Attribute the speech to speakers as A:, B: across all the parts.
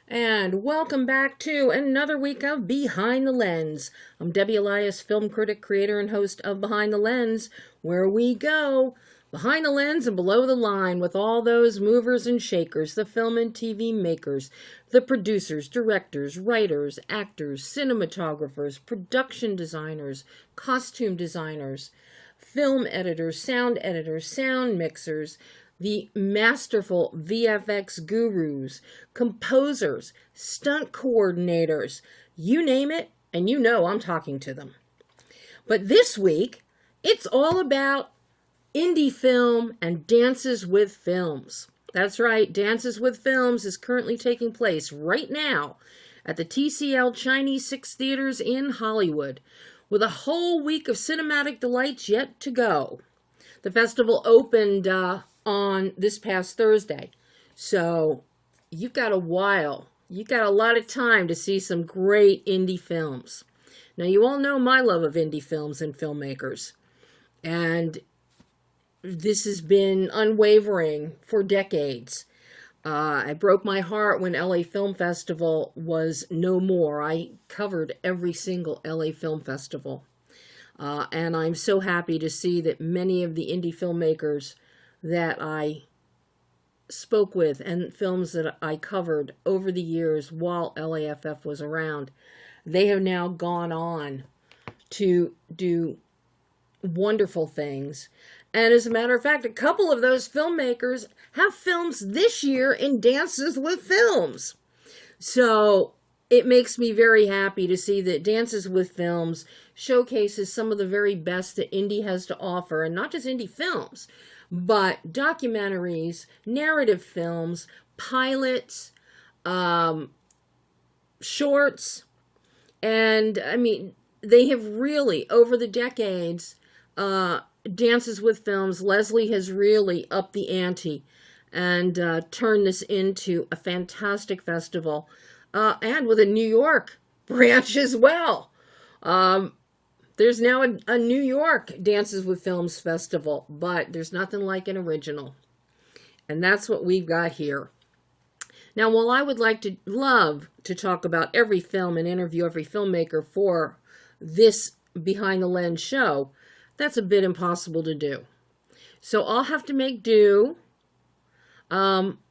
A: And welcome back to another week of Behind the Lens. I'm Debbie Elias, film critic, creator, and host of Behind the Lens, where we go behind the lens and below the line with all those movers and shakers, the film and TV makers, the producers, directors, writers, actors, cinematographers, production designers, costume designers, film editors, sound mixers, the masterful VFX gurus, composers, stunt coordinators, you name it, and you know I'm talking to them. But this week, it's all about indie film and Dances with Films. That's right, Dances with Films is currently taking place right now at the TCL Chinese 6 theaters in Hollywood, with a whole week of cinematic delights yet to go. The festival opened on this past Thursday. So you've got a while. You've got a lot of time to see some great indie films. Now, you all know my love of indie films and filmmakers. And this has been unwavering for decades. I broke my heart when LA Film Festival was no more. I covered every single LA Film Festival. And I'm so happy to see that many of the indie filmmakers that I spoke with and films that I covered over the years while LAFF was around, they have now gone on to do wonderful things. And as a matter of fact, a couple of those filmmakers have films this year in Dances with Films. So it makes me very happy to see that Dances with Films showcases some of the very best that indie has to offer, and not just indie films, but documentaries, narrative films, pilots, shorts, and I mean, they have really, over the decades, Dances with Films, Leslie has really upped the ante and turned this into a fantastic festival, and with a New York branch as well. There's now a New York Dances with Films festival, but there's nothing like an original. And that's what we've got here. Now, while I would love to talk about every film and interview every filmmaker for this Behind the Lens show, that's a bit impossible to do. So I'll have to make do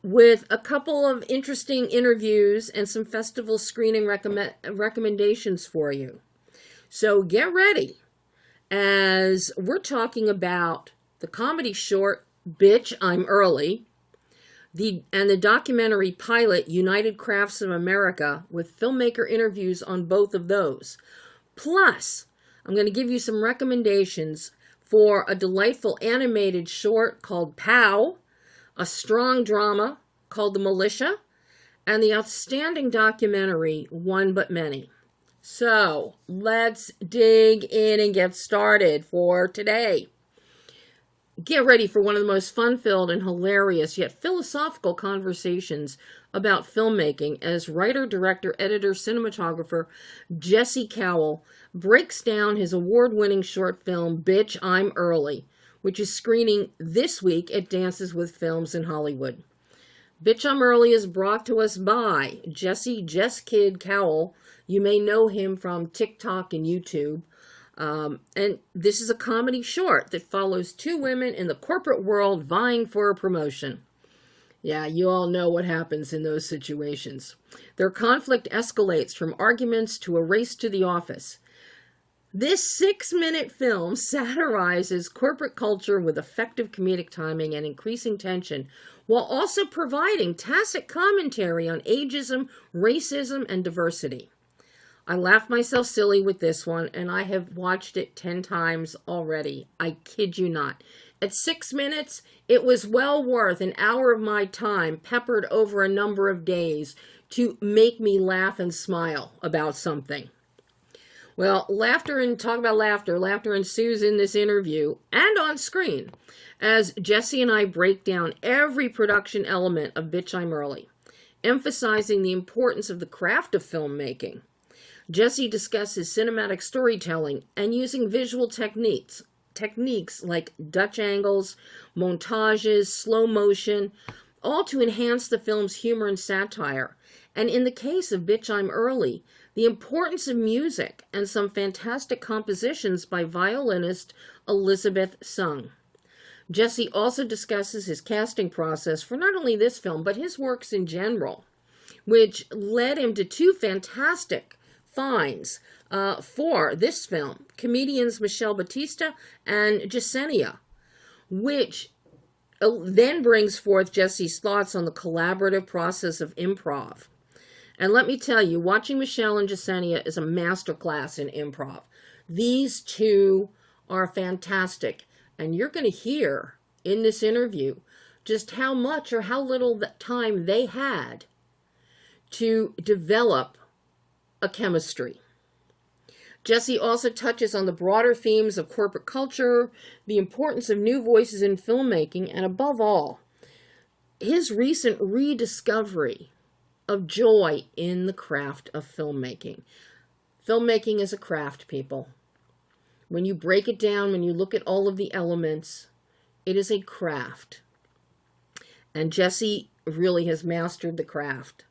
A: with a couple of interesting interviews and some festival screening recommendations for you. So get ready, as we're talking about the comedy short, Bitch, I'm Early, and the documentary pilot, United Crafts of America, with filmmaker interviews on both of those. Plus, I'm going to give you some recommendations for a delightful animated short called POW, a strong drama called The Militia, and the outstanding documentary, One But Many. So, let's dig in and get started for today. Get ready for one of the most fun-filled and hilarious yet philosophical conversations about filmmaking as writer, director, editor, cinematographer Jesse Cowell breaks down his award-winning short film, Bitch, I'm Early, which is screening this week at Dances with Films in Hollywood. Bitch, I'm Early is brought to us by JESKID Cowell. You may know him from TikTok and YouTube. And this is a comedy short that follows two women in the corporate world vying for a promotion. Yeah, you all know what happens in those situations. Their conflict escalates from arguments to a race to the office. This 6-minute film satirizes corporate culture with effective comedic timing and increasing tension, while also providing tacit commentary on ageism, racism, and diversity. I laughed myself silly with this one, and I have watched it 10 times already. I kid you not. At 6 minutes, it was well worth an hour of my time, peppered over a number of days, to make me laugh and smile about something. Well, talk about laughter ensues in this interview and on screen as Jesse and I break down every production element of Bitch, I'm Early, emphasizing the importance of the craft of filmmaking. Jesse discusses cinematic storytelling and using visual techniques like Dutch angles, montages, slow motion, all to enhance the film's humor and satire. And in the case of Bitch, I'm Early, the importance of music and some fantastic compositions by violinist Elizabeth Sung. Jesse also discusses his casting process for not only this film, but his works in general, which led him to two fantastic finds for this film, comedians Michelle Batista and Jasenia, which then brings forth Jesse's thoughts on the collaborative process of improv. And let me tell you, watching Michelle and Jasenia is a masterclass in improv. These two are fantastic. And you're going to hear in this interview just how much or how little time they had to develop a chemistry. Jesse also touches on the broader themes of corporate culture, the importance of new voices in filmmaking, and above all, his recent rediscovery of joy in the craft of filmmaking. Filmmaking is a craft, people. When you break it down, when you look at all of the elements, it is a craft. And Jesse really has mastered the craft.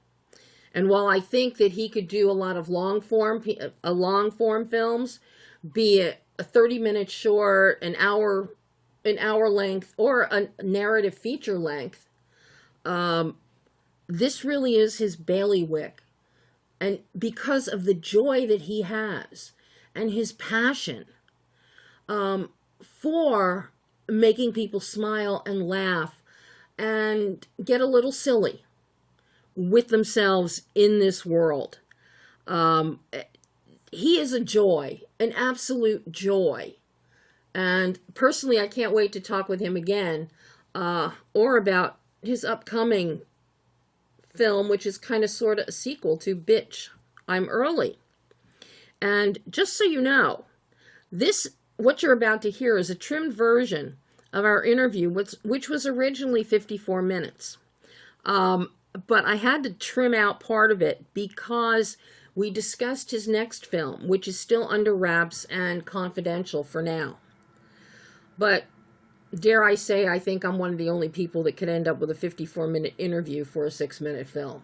A: And while I think that he could do a lot of long form films, be it a 30-minute short, an hour length, or a narrative feature length, this really is his bailiwick. And because of the joy that he has and his passion for making people smile and laugh and get a little silly with themselves in this world. He is a joy, an absolute joy. And personally, I can't wait to talk with him again or about his upcoming film, which is kind of sort of a sequel to Bitch, I'm Early. And just so you know, what you're about to hear is a trimmed version of our interview, which was originally 54 minutes. But I had to trim out part of it because we discussed his next film, which is still under wraps and confidential for now. But dare I say, I think I'm one of the only people that could end up with a 54-minute interview for a 6-minute film.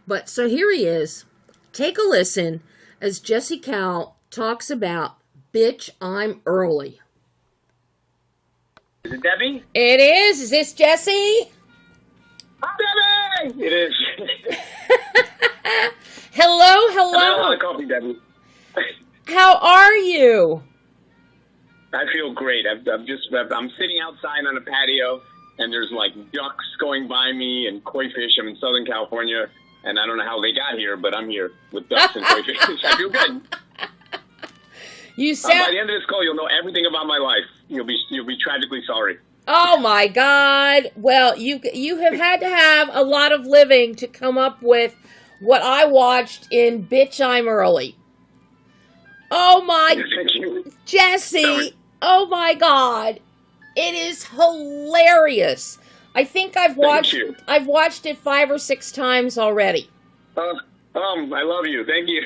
A: But so here he is. Take a listen as Jesse Cowell talks about Bitch, I'm Early.
B: Is it Debbie?
A: It is. Is this Jesse?
B: Hi, Debbie! It is.
A: Hello.
B: I had a lot of coffee, Debbie.
A: How are you?
B: I feel great. I'm sitting outside on a patio, and there's like ducks going by me and koi fish. I'm in Southern California, and I don't know how they got here, but I'm here with ducks and koi fish. I feel good.
A: You sound...
B: by the end of this call, you'll know everything about my life. You'll be tragically sorry.
A: Oh my God! Well, you have had to have a lot of living to come up with what I watched in Bitch, I'm Early. Oh my...
B: Thank you.
A: Jesse!
B: Sorry.
A: Oh my God! It is hilarious. I think I've watched it 5 or 6 times already.
B: I love you. Thank you.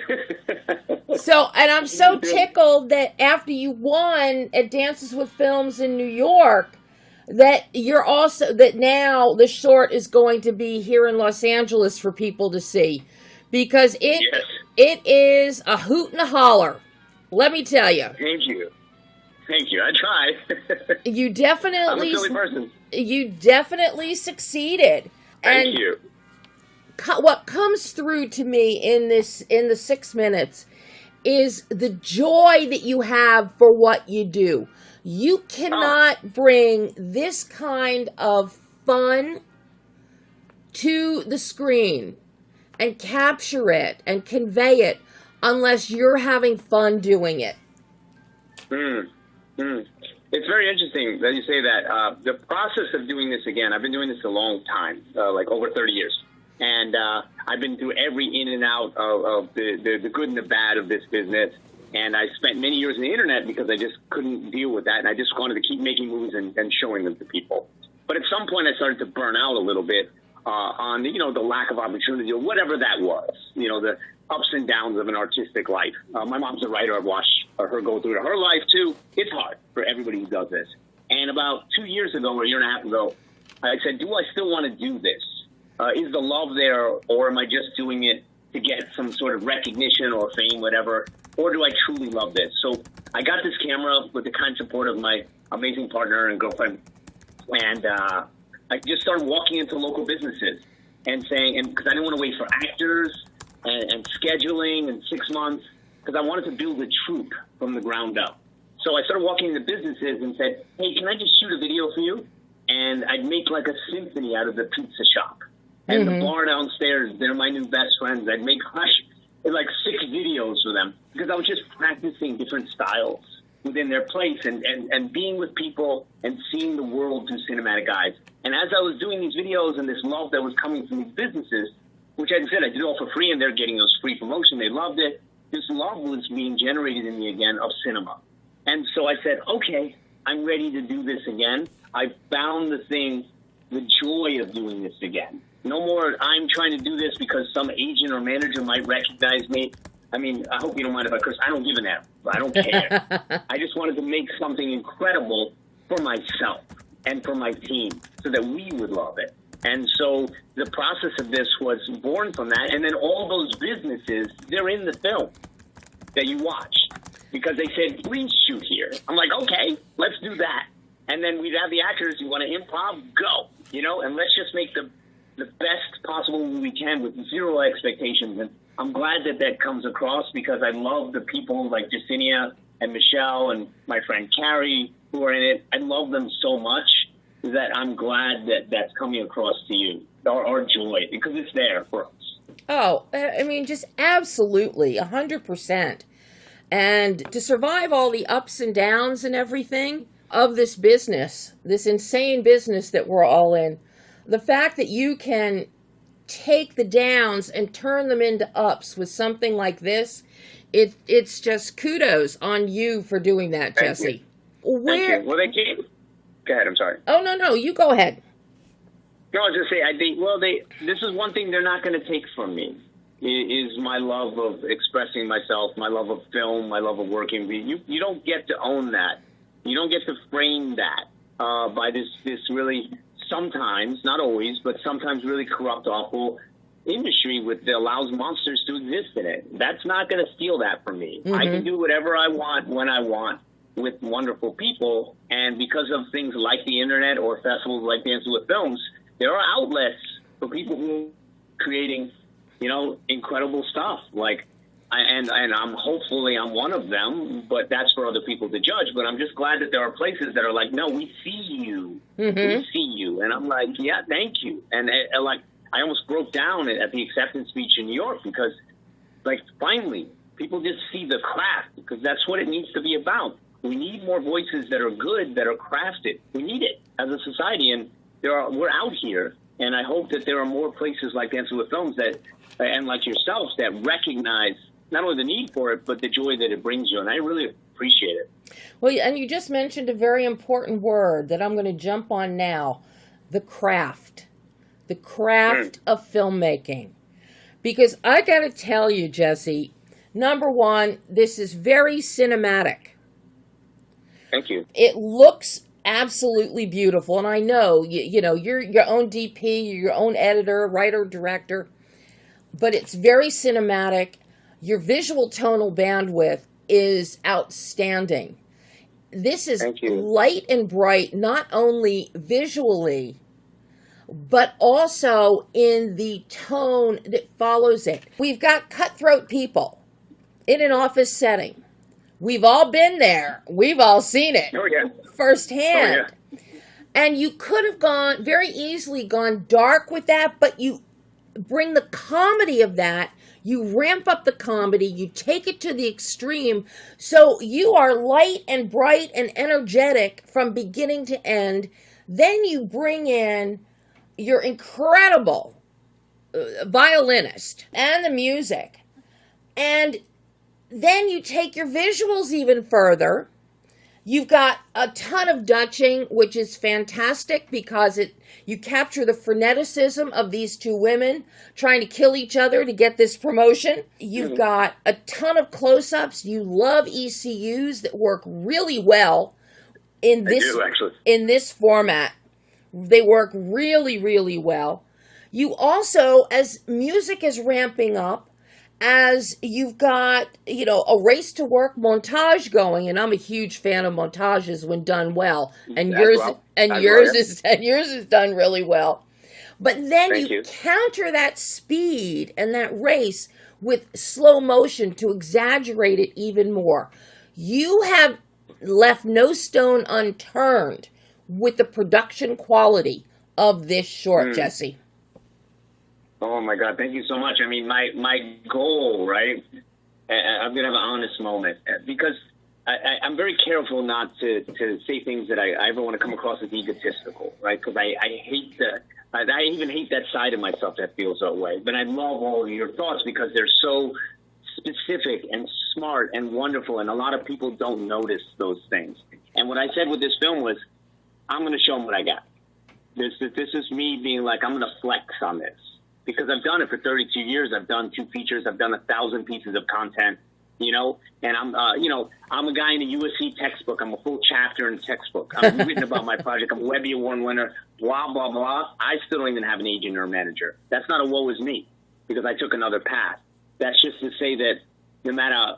A: And I'm so tickled that after you won at Dances with Films in New York, that now the short is going to be here in Los Angeles for people to see, because it is a hoot and a holler. Let me tell you.
B: Thank you. I try.
A: You definitely.
B: I'm a silly person.
A: You definitely succeeded.
B: Thank you.
A: What comes through to me in the 6 minutes is the joy that you have for what you do. You cannot bring this kind of fun to the screen and capture it and convey it unless you're having fun doing it.
B: It's very interesting that you say that. The process of doing this again, I've been doing this a long time, like over 30 years. And I've been through every in and out of the good and the bad of this business. And I spent many years on the internet because I just couldn't deal with that. And I just wanted to keep making movies and showing them to people. But at some point I started to burn out a little bit on, the lack of opportunity or whatever that was, the ups and downs of an artistic life. My mom's a writer. I've watched her go through her life too. It's hard for everybody who does this. And about 2 years ago, or a year and a half ago, I said, do I still want to do this? Is the love there, or am I just doing it to get some sort of recognition or fame, whatever? Or do I truly love this? So I got this camera with the kind support of my amazing partner and girlfriend. And I just started walking into local businesses and saying, and because I didn't want to wait for actors and scheduling and 6 months, because I wanted to build a troupe from the ground up. So I started walking into businesses and said, hey, can I just shoot a video for you? And I'd make like a symphony out of the pizza shop. And the bar downstairs, they're my new best friends. I'd make like 6 videos for them because I was just practicing different styles within their place and being with people and seeing the world through cinematic eyes. And as I was doing these videos and this love that was coming from these businesses, which I said I did all for free and they're getting those free promotion, they loved it, this love was being generated in me again of cinema. And so I said, okay, I'm ready to do this again. I found the joy of doing this again. No more, I'm trying to do this because some agent or manager might recognize me. I mean, I hope you don't mind if I curse. I don't give a damn. I don't care. I just wanted to make something incredible for myself and for my team so that we would love it. And so the process of this was born from that. And then all those businesses, they're in the film that you watch because they said, please shoot here. I'm like, okay, let's do that. And then we'd have the actors, you want to improv? Go, and let's just make the best possible we can with zero expectations. And I'm glad that comes across because I love the people like Jacinia and Michelle and my friend Carrie who are in it. I love them so much that I'm glad that that's coming across to you, our joy, because it's there for us.
A: Oh, I mean, just absolutely, 100%. And to survive all the ups and downs and everything of this business, this insane business that we're all in, the fact that you can take the downs and turn them into ups with something like this, it's just kudos on you for doing that, Jesse.
B: Thank you. Well, they can't. Go ahead. I'm sorry.
A: Oh, no. You go ahead.
B: No, I was just say, this is one thing they're not going to take from me is my love of expressing myself, my love of film, my love of working. You don't get to own that. You don't get to frame that by this really sometimes, not always, but sometimes really corrupt, awful industry that allows monsters to exist in it. That's not going to steal that from me. I can do whatever I want when I want with wonderful people. And because of things like the internet or festivals like Dancing with Films, there are outlets for people who are creating, incredible stuff. And I'm one of them, but that's for other people to judge. But I'm just glad that there are places that are like, no, we see you. We see you. And I'm like, yeah, thank you. And I almost broke down at the acceptance speech in New York because, finally, people just see the craft because that's what it needs to be about. We need more voices that are good, that are crafted. We need it as a society. And we're out here. And I hope that there are more places like Dancing with Films and like yourselves that recognize not only the need for it, but the joy that it brings you. And I really appreciate it.
A: Well, and you just mentioned a very important word that I'm going to jump on now, the craft. The craft of filmmaking. Because I got to tell you, Jesse, number one, this is very cinematic.
B: Thank you.
A: It looks absolutely beautiful. And I know, you're your own DP, you're your own editor, writer, director. But it's very cinematic. Your visual tonal bandwidth is outstanding. This is light and bright, not only visually, but also in the tone that follows it. We've got cutthroat people in an office setting. We've all been there. We've all seen it firsthand. And you could have very easily gone dark with that, but you bring the comedy of that. You ramp up the comedy, you take it to the extreme, so you are light and bright and energetic from beginning to end. Then you bring in your incredible violinist and the music. And then you take your visuals even further. You've got a ton of Dutching, which is fantastic because you capture the freneticism of these two women trying to kill each other to get this promotion. You've got a ton of close-ups. You love ECUs that work really well in this format. They work really, really well. You also, as music is ramping up, as you've got, a race to work montage going, and I'm a huge fan of montages when done well, and yours is done really well. But then you counter that speed and that race with slow motion to exaggerate it even more. You have left no stone unturned with the production quality of this short, Jesse.
B: Oh my God, thank you so much. I mean, my goal, right? I'm gonna have an honest moment because I'm very careful not to say things that I ever want to come across as egotistical, right? Because I even hate that side of myself that feels that way. But I love all of your thoughts because they're so specific and smart and wonderful, and a lot of people don't notice those things. And what I said with this film was, I'm going to show them what I got. This is me being like, I'm going to flex on this. Because I've done it for 32 years. I've done 2 features. I've done 1,000 pieces of content, and I'm a guy in a USC textbook. I'm a full chapter in a textbook. I'm written about my project. I'm a Webby Award winner, blah, blah, blah. I still don't even have an agent or a manager. That's not a woe is me because I took another path. That's just to say that no matter,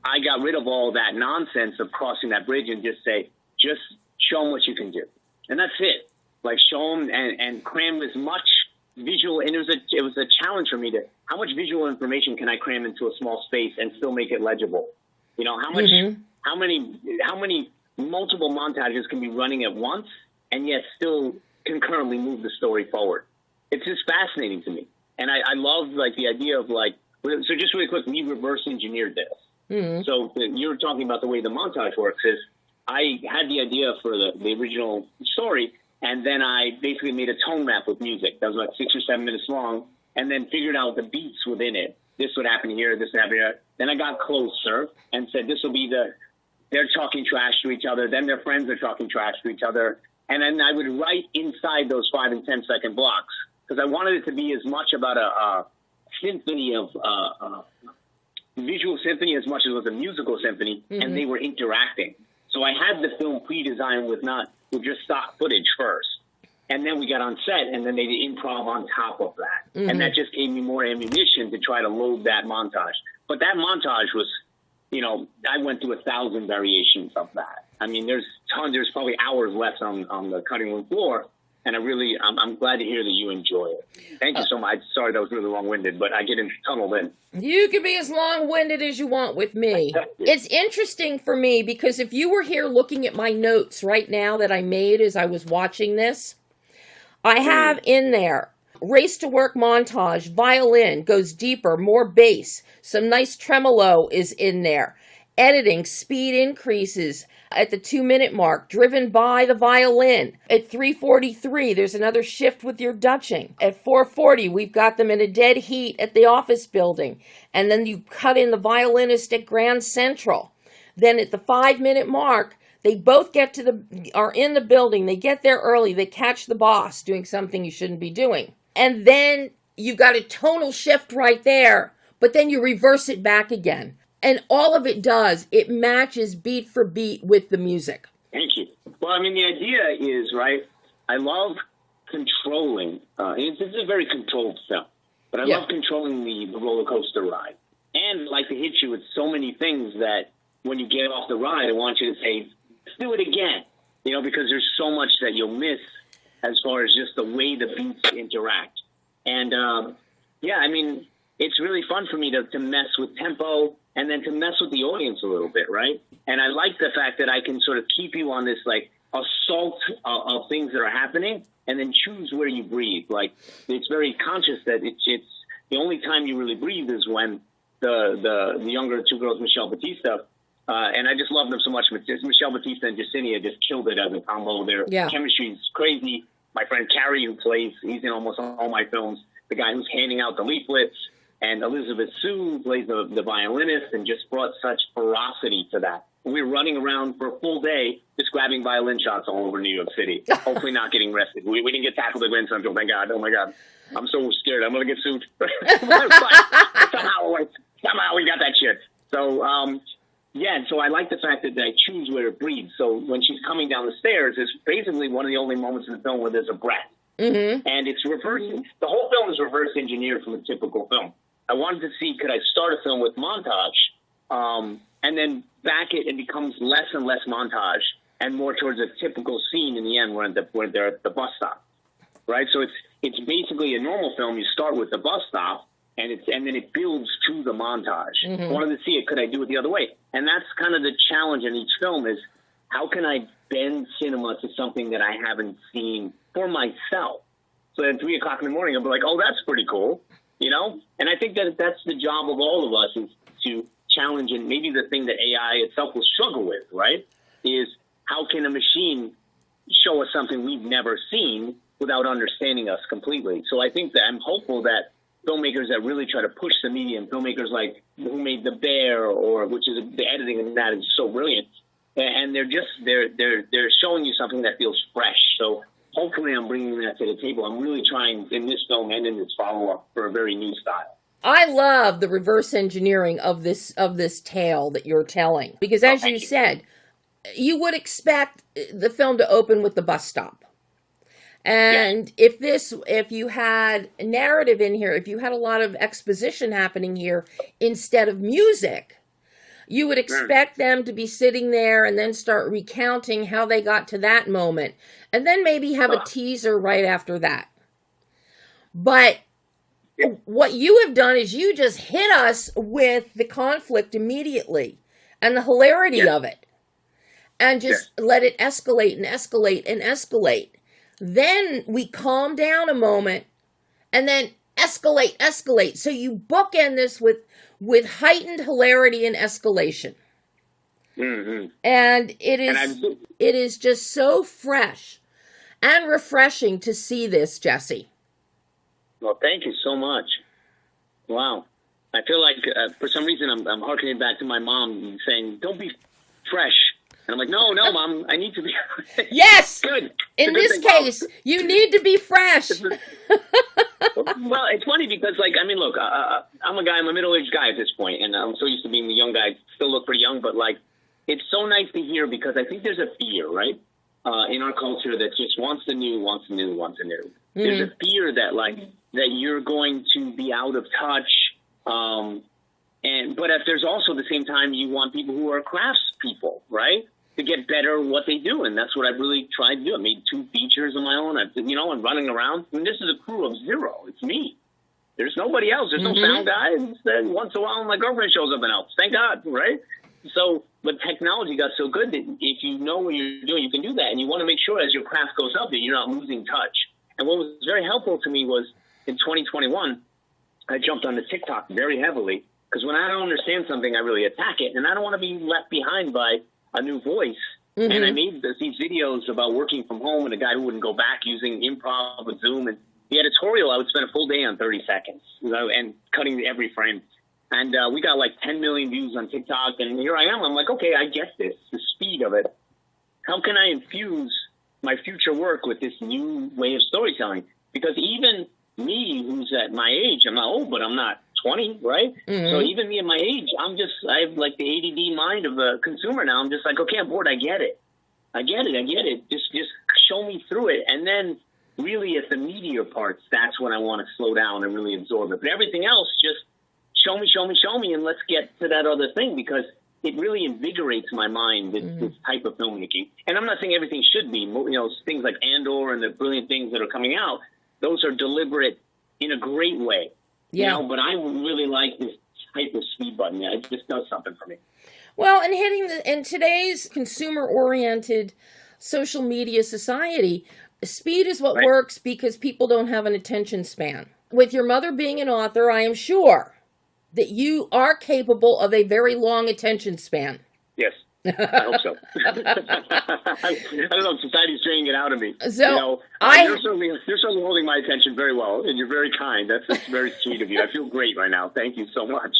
B: I got rid of all that nonsense of crossing that bridge and just show them what you can do. And that's it. Like, show them and cram as much visual, and it was a challenge for me to, how much visual information can I cram into a small space and still make it legible? How many multiple montages can be running at once and yet still concurrently move the story forward? It's just fascinating to me. And I love, the idea of, so just really quick, we reverse engineered this. So you were talking about the way the montage works is I had the idea for the original story, and then I basically made a tone map with music. That was about 6 or 7 minutes long, and then figured out the beats within it. This would happen here, this would happen here. Then I got closer and said this will be they're talking trash to each other, then their friends are talking trash to each other. And then I would write inside those 5 and 10 second blocks because I wanted it to be as much about a symphony of visual symphony as much as it was a musical symphony, and they were interacting. So I had the film pre-designed with just stock footage first. And then we got on set, and then they did improv on top of that. And that just gave me more ammunition to try to load that montage. But that montage was, I went through 1,000 variations of that. I mean, there's probably hours left on the cutting room floor. And I'm glad to hear that you enjoy it. Thank you so much. Sorry that was really long-winded, but I get tunneled in.
A: You can be as long-winded as you want with me. It's interesting for me because if you were here looking at my notes right now that I made as I was watching this, I have in there, race to work montage, violin, goes deeper, more bass, some nice tremolo is in there. Editing, speed increases at the 2-minute mark, driven by the violin. At 3:43, there's another shift with your Dutching. At 4:40, we've got them in a dead heat at the office building. And then you cut in the violinist at Grand Central. Then at the 5-minute mark, they both are in the building. They get there early. They catch the boss doing something you shouldn't be doing. And then you've got a tonal shift right there, but then you reverse it back again. And all of it it matches beat for beat with the music.
B: Thank you. Well, I mean, the idea is, right, I love controlling. This is a very controlled film, but I love controlling the roller coaster ride. And I like to hit you with so many things that when you get off the ride, I want you to say, let's do it again. Because there's so much that you'll miss as far as just the way the beats interact. And, I mean, it's really fun for me to mess with tempo and then to mess with the audience a little bit, right? And I like the fact that I can sort of keep you on this, assault of things that are happening and then choose where you breathe. It's very conscious that it's the only time you really breathe is when the younger 2 girls, Michelle Batista, and I just love them so much. Michelle Batista and Jacinia just killed it as a combo. Their chemistry is crazy. my friend Carrie, he's in almost all my films, the guy who's handing out the leaflets, and Elizabeth Sue plays the violinist, and just brought such ferocity to that. We were running around for a full day just grabbing violin shots all over New York City, hopefully not getting arrested. We didn't get tackled at Grand Central, thank God. Oh, my God. I'm so scared. I'm going to get sued. But somehow we got that shit. So, so I like the fact that I choose where it breathes. So when she's coming down the stairs, it's basically one of the only moments in the film where there's a breath. Mm-hmm. And it's reversing. The whole film is reverse engineered from a typical film. I wanted to see, could I start a film with montage, and then back it, and becomes less and less montage and more towards a typical scene in the end where they're at the bus stop, right? So it's basically a normal film. You start with the bus stop, and then it builds to the montage. Mm-hmm. I wanted to see it. Could I do it the other way? And that's kind of the challenge in each film is how can I bend cinema to something that I haven't seen for myself? So at 3 o'clock in the morning, I'll be like, oh, that's pretty cool, you know? And I think that that's the job of all of us is to challenge, and maybe the thing that AI itself will struggle with, right, is how can a machine show us something we've never seen without understanding us completely? So I think that I'm hopeful that filmmakers that really try to push the medium, filmmakers like who made The Bear, or which is the editing in that is so brilliant, and they're showing you something that feels fresh. So hopefully I'm bringing that to the table. I'm really trying in this film and in this follow-up for a very new style.
A: I love the reverse engineering of this tale that you're telling, because as you said, you would expect the film to open with the bus stop. And if you had a narrative in here, if you had a lot of exposition happening here instead of music, you would expect them to be sitting there and then start recounting how they got to that moment, and then maybe have a teaser right after that. But what you have done is you just hit us with the conflict immediately and the hilarity of it, and just let it escalate and escalate and escalate. Then we calm down a moment and then escalate. So you bookend this with heightened hilarity and escalation. Mm-hmm. And it is just so fresh and refreshing to see this, Jesse.
B: Well, thank you so much. Wow. I feel like for some reason I'm harkening back to my mom saying, don't be fresh. And I'm like, no, Mom, I need to be fresh.
A: Yes!
B: Good.
A: In this case, you need to be fresh.
B: Well, it's funny because, look, I'm a middle-aged guy at this point, and I'm so used to being the young guy. Still look pretty young, but, it's so nice to hear because I think there's a fear, right, in our culture that just wants the new. Mm-hmm. There's a fear that, that you're going to be out of touch, but if there's also at the same time you want people who are craftspeople, right, to get better at what they do, and that's what I've really tried to do. I made 2 features of my own. I'm running around. I mean, this is a crew of 0. It's me. There's nobody else. There's no sound guy. Then once in a while, my girlfriend shows up and helps. Thank God, right? So, but technology got so good that if you know what you're doing, you can do that, and you want to make sure as your craft goes up that you're not losing touch. And what was very helpful to me was in 2021, I jumped onto TikTok very heavily because when I don't understand something, I really attack it, and I don't want to be left behind by a new voice. Mm-hmm. And I made these videos about working from home and a guy who wouldn't go back using improv with Zoom. And the editorial, I would spend a full day on 30 seconds, and cutting every frame. And we got 10 million views on TikTok. And here I am. I'm like, okay, I get this, the speed of it. How can I infuse my future work with this new way of storytelling? Because even me, who's at my age, I'm not old, but I'm not 20, right? Mm-hmm. So even me at my age, I have the ADD mind of a consumer now. I'm just like, okay, I'm bored. I get it. Just show me through it. And then really at the meatier parts, that's when I want to slow down and really absorb it. But everything else, just show me, and let's get to that other thing, because it really invigorates my mind, this type of filmmaking. And I'm not saying everything should be, things like Andor and the brilliant things that are coming out, those are deliberate in a great way. Yeah. But I really like this type of speed button. It just does something for me.
A: Well, and in today's consumer-oriented social media society, speed is what works because people don't have an attention span. With your mother being an author, I am sure that you are capable of a very long attention span.
B: Yes. I hope so. I don't know if society's draining it out of me.
A: So
B: you're certainly holding my attention very well, and you're very kind. That's very sweet of you. I feel great right now. Thank you so much.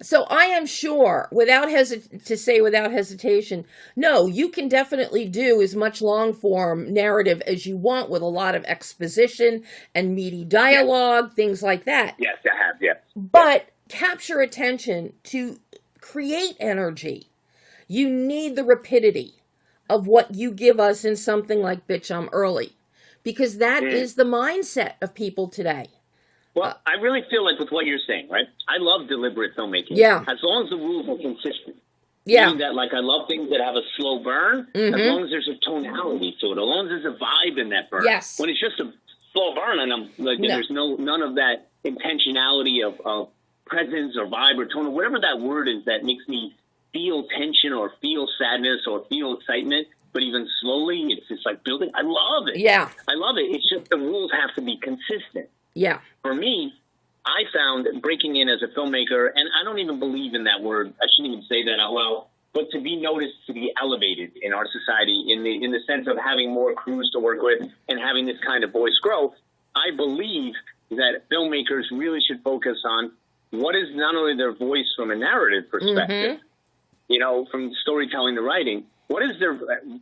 A: So I am sure, without hesitation, no, you can definitely do as much long form narrative as you want with a lot of exposition and meaty dialogue, things like that.
B: Yes, I have. Yes,
A: but capture attention to create energy. You need the rapidity of what you give us in something like Bitch, I'm Early, because that is the mindset of people today.
B: Well, I really feel like with what you're saying, right? I love deliberate filmmaking.
A: Yeah.
B: As long as the rules are consistent.
A: Yeah.
B: Meaning that, like, I love things that have a slow burn, as long as there's a tonality to it, as long as there's a vibe in that burn.
A: Yes.
B: When it's just a slow burn and I'm like, there's none of that intentionality of presence or vibe or tone or whatever that word is that makes me feel tension or feel sadness or feel excitement, but even slowly, it's just like building. I love it.
A: Yeah.
B: I love it. It's just the rules have to be consistent.
A: Yeah.
B: For me, I found breaking in as a filmmaker, and I don't even believe in that word. I shouldn't even say that out loud. But to be noticed, to be elevated in our society, in the sense of having more crews to work with and having this kind of voice grow, I believe that filmmakers really should focus on what is not only their voice from a narrative perspective, from storytelling to writing, what is their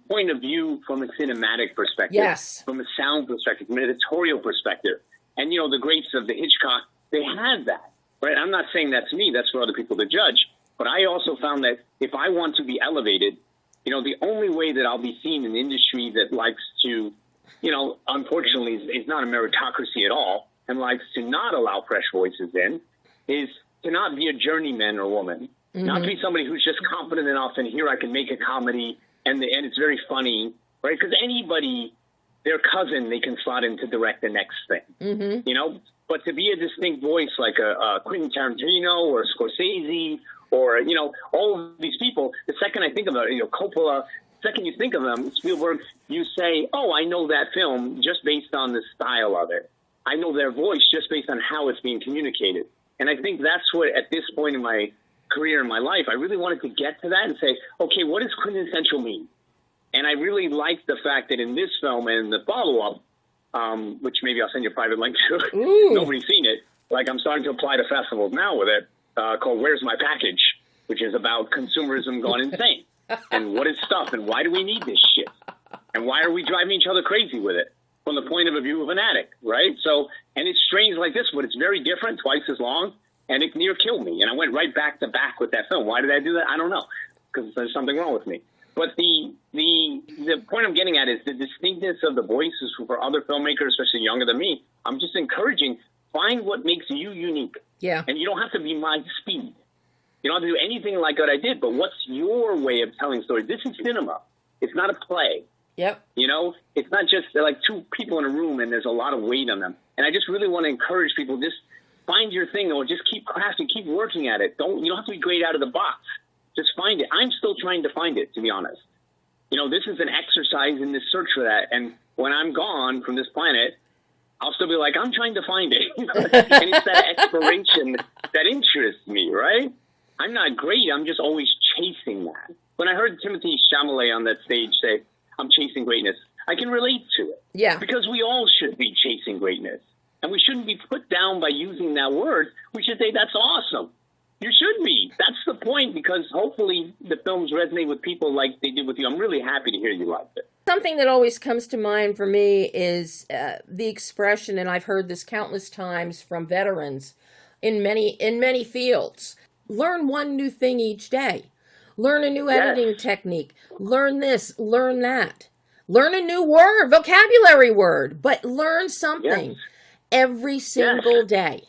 B: point of view from a cinematic perspective, from a sound perspective, from an editorial perspective. And, the greats of the Hitchcock, they had that, right? I'm not saying that's me. That's for other people to judge. But I also found that if I want to be elevated, the only way that I'll be seen in an industry that likes to, unfortunately is not a meritocracy at all and likes to not allow fresh voices in, is to not be a journeyman or woman, not be somebody who's just confident enough and here I can make a comedy and it's very funny, right? Because anybody, their cousin, they can slot in to direct the next thing, But to be a distinct voice like a Quentin Tarantino or Scorsese or, all of these people, the second I think of it, Coppola, the second you think of them, Spielberg, you say, oh, I know that film just based on the style of it. I know their voice just based on how it's being communicated. And I think that's what, at this point in my career, in my life, I really wanted to get to that and say, okay, what does quintessential mean? And I really liked the fact that in this film and the follow-up, which maybe I'll send you a private link to, nobody's seen it, like I'm starting to apply to festivals now with it, called Where's My Package, which is about consumerism gone insane. And what is stuff and why do we need this shit? And why are we driving each other crazy with it? From the point of view of an addict, right? So, and it's strange like this, but it's very different, twice as long, and it near killed me. And I went right back to back with that film. Why did I do that? I don't know, because there's something wrong with me. But the point I'm getting at is the distinctness of the voices for other filmmakers, especially younger than me. I'm just encouraging, find what makes you unique. Yeah. And you don't have to be my speed. You don't have to do anything like what I did, but what's your way of telling stories? This is cinema. It's not a play. Yep. It's not just like two people in a room and there's a lot of weight on them. And I just really want to encourage people, just find your thing or just keep crafting, keep working at it. You don't have to be great out of the box. Just find it. I'm still trying to find it, to be honest. This is an exercise in this search for that. And when I'm gone from this planet, I'll still be like, I'm trying to find it. And it's that exploration that interests me, right? I'm not great. I'm just always chasing that. When I heard Timothée Chalamet on that stage say, I'm chasing greatness, I can relate to it. Yeah. Because we all should be chasing greatness. And we shouldn't be put down by using that word. We should say, that's awesome. You should be. That's the point, because hopefully the films resonate with people like they did with you. I'm really happy to hear you liked it.
A: Something that always comes to mind for me is the expression, and I've heard this countless times from veterans in many fields. Learn one new thing each day. Learn a new editing technique. Learn this, learn that. Learn a new word, vocabulary word, but learn something every single day.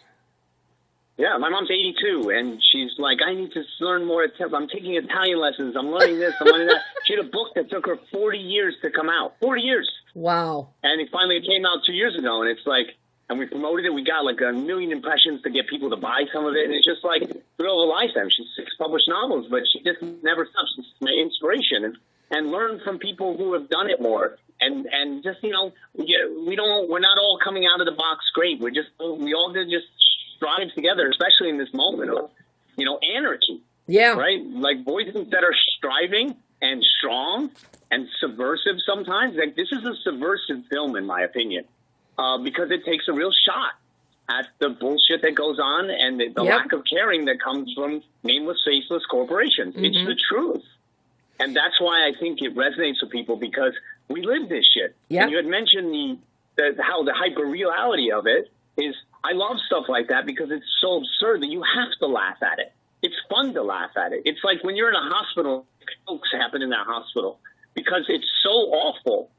B: Yeah, my mom's 82, and she's like, I need to learn more. I'm taking Italian lessons. I'm learning this. I'm learning that. She had a book that took her 40 years to come out. 40 years. Wow. And it finally came out 2 years ago, and it's like, and we promoted it. We got like 1 million impressions to get people to buy some of it, and it's just like thrill of a lifetime. She's 6 published novels, but she just never stops. She's my inspiration, and learn from people who have done it more. And just, we're not all coming out of the box great. We all just strive together, especially in this moment of, anarchy.
A: Yeah.
B: Right? Like voices that are striving and strong and subversive sometimes. Like this is a subversive film, in my opinion, because it takes a real shot at the bullshit that goes on and the lack of caring that comes from nameless, faceless corporations. It's the truth. And that's why I think it resonates with people, because we live this shit.
A: Yep.
B: And you had mentioned how the hyper reality of it is. I love stuff like that because it's so absurd that you have to laugh at it. It's fun to laugh at it. It's like when you're in a hospital, jokes happen in that hospital because it's so awful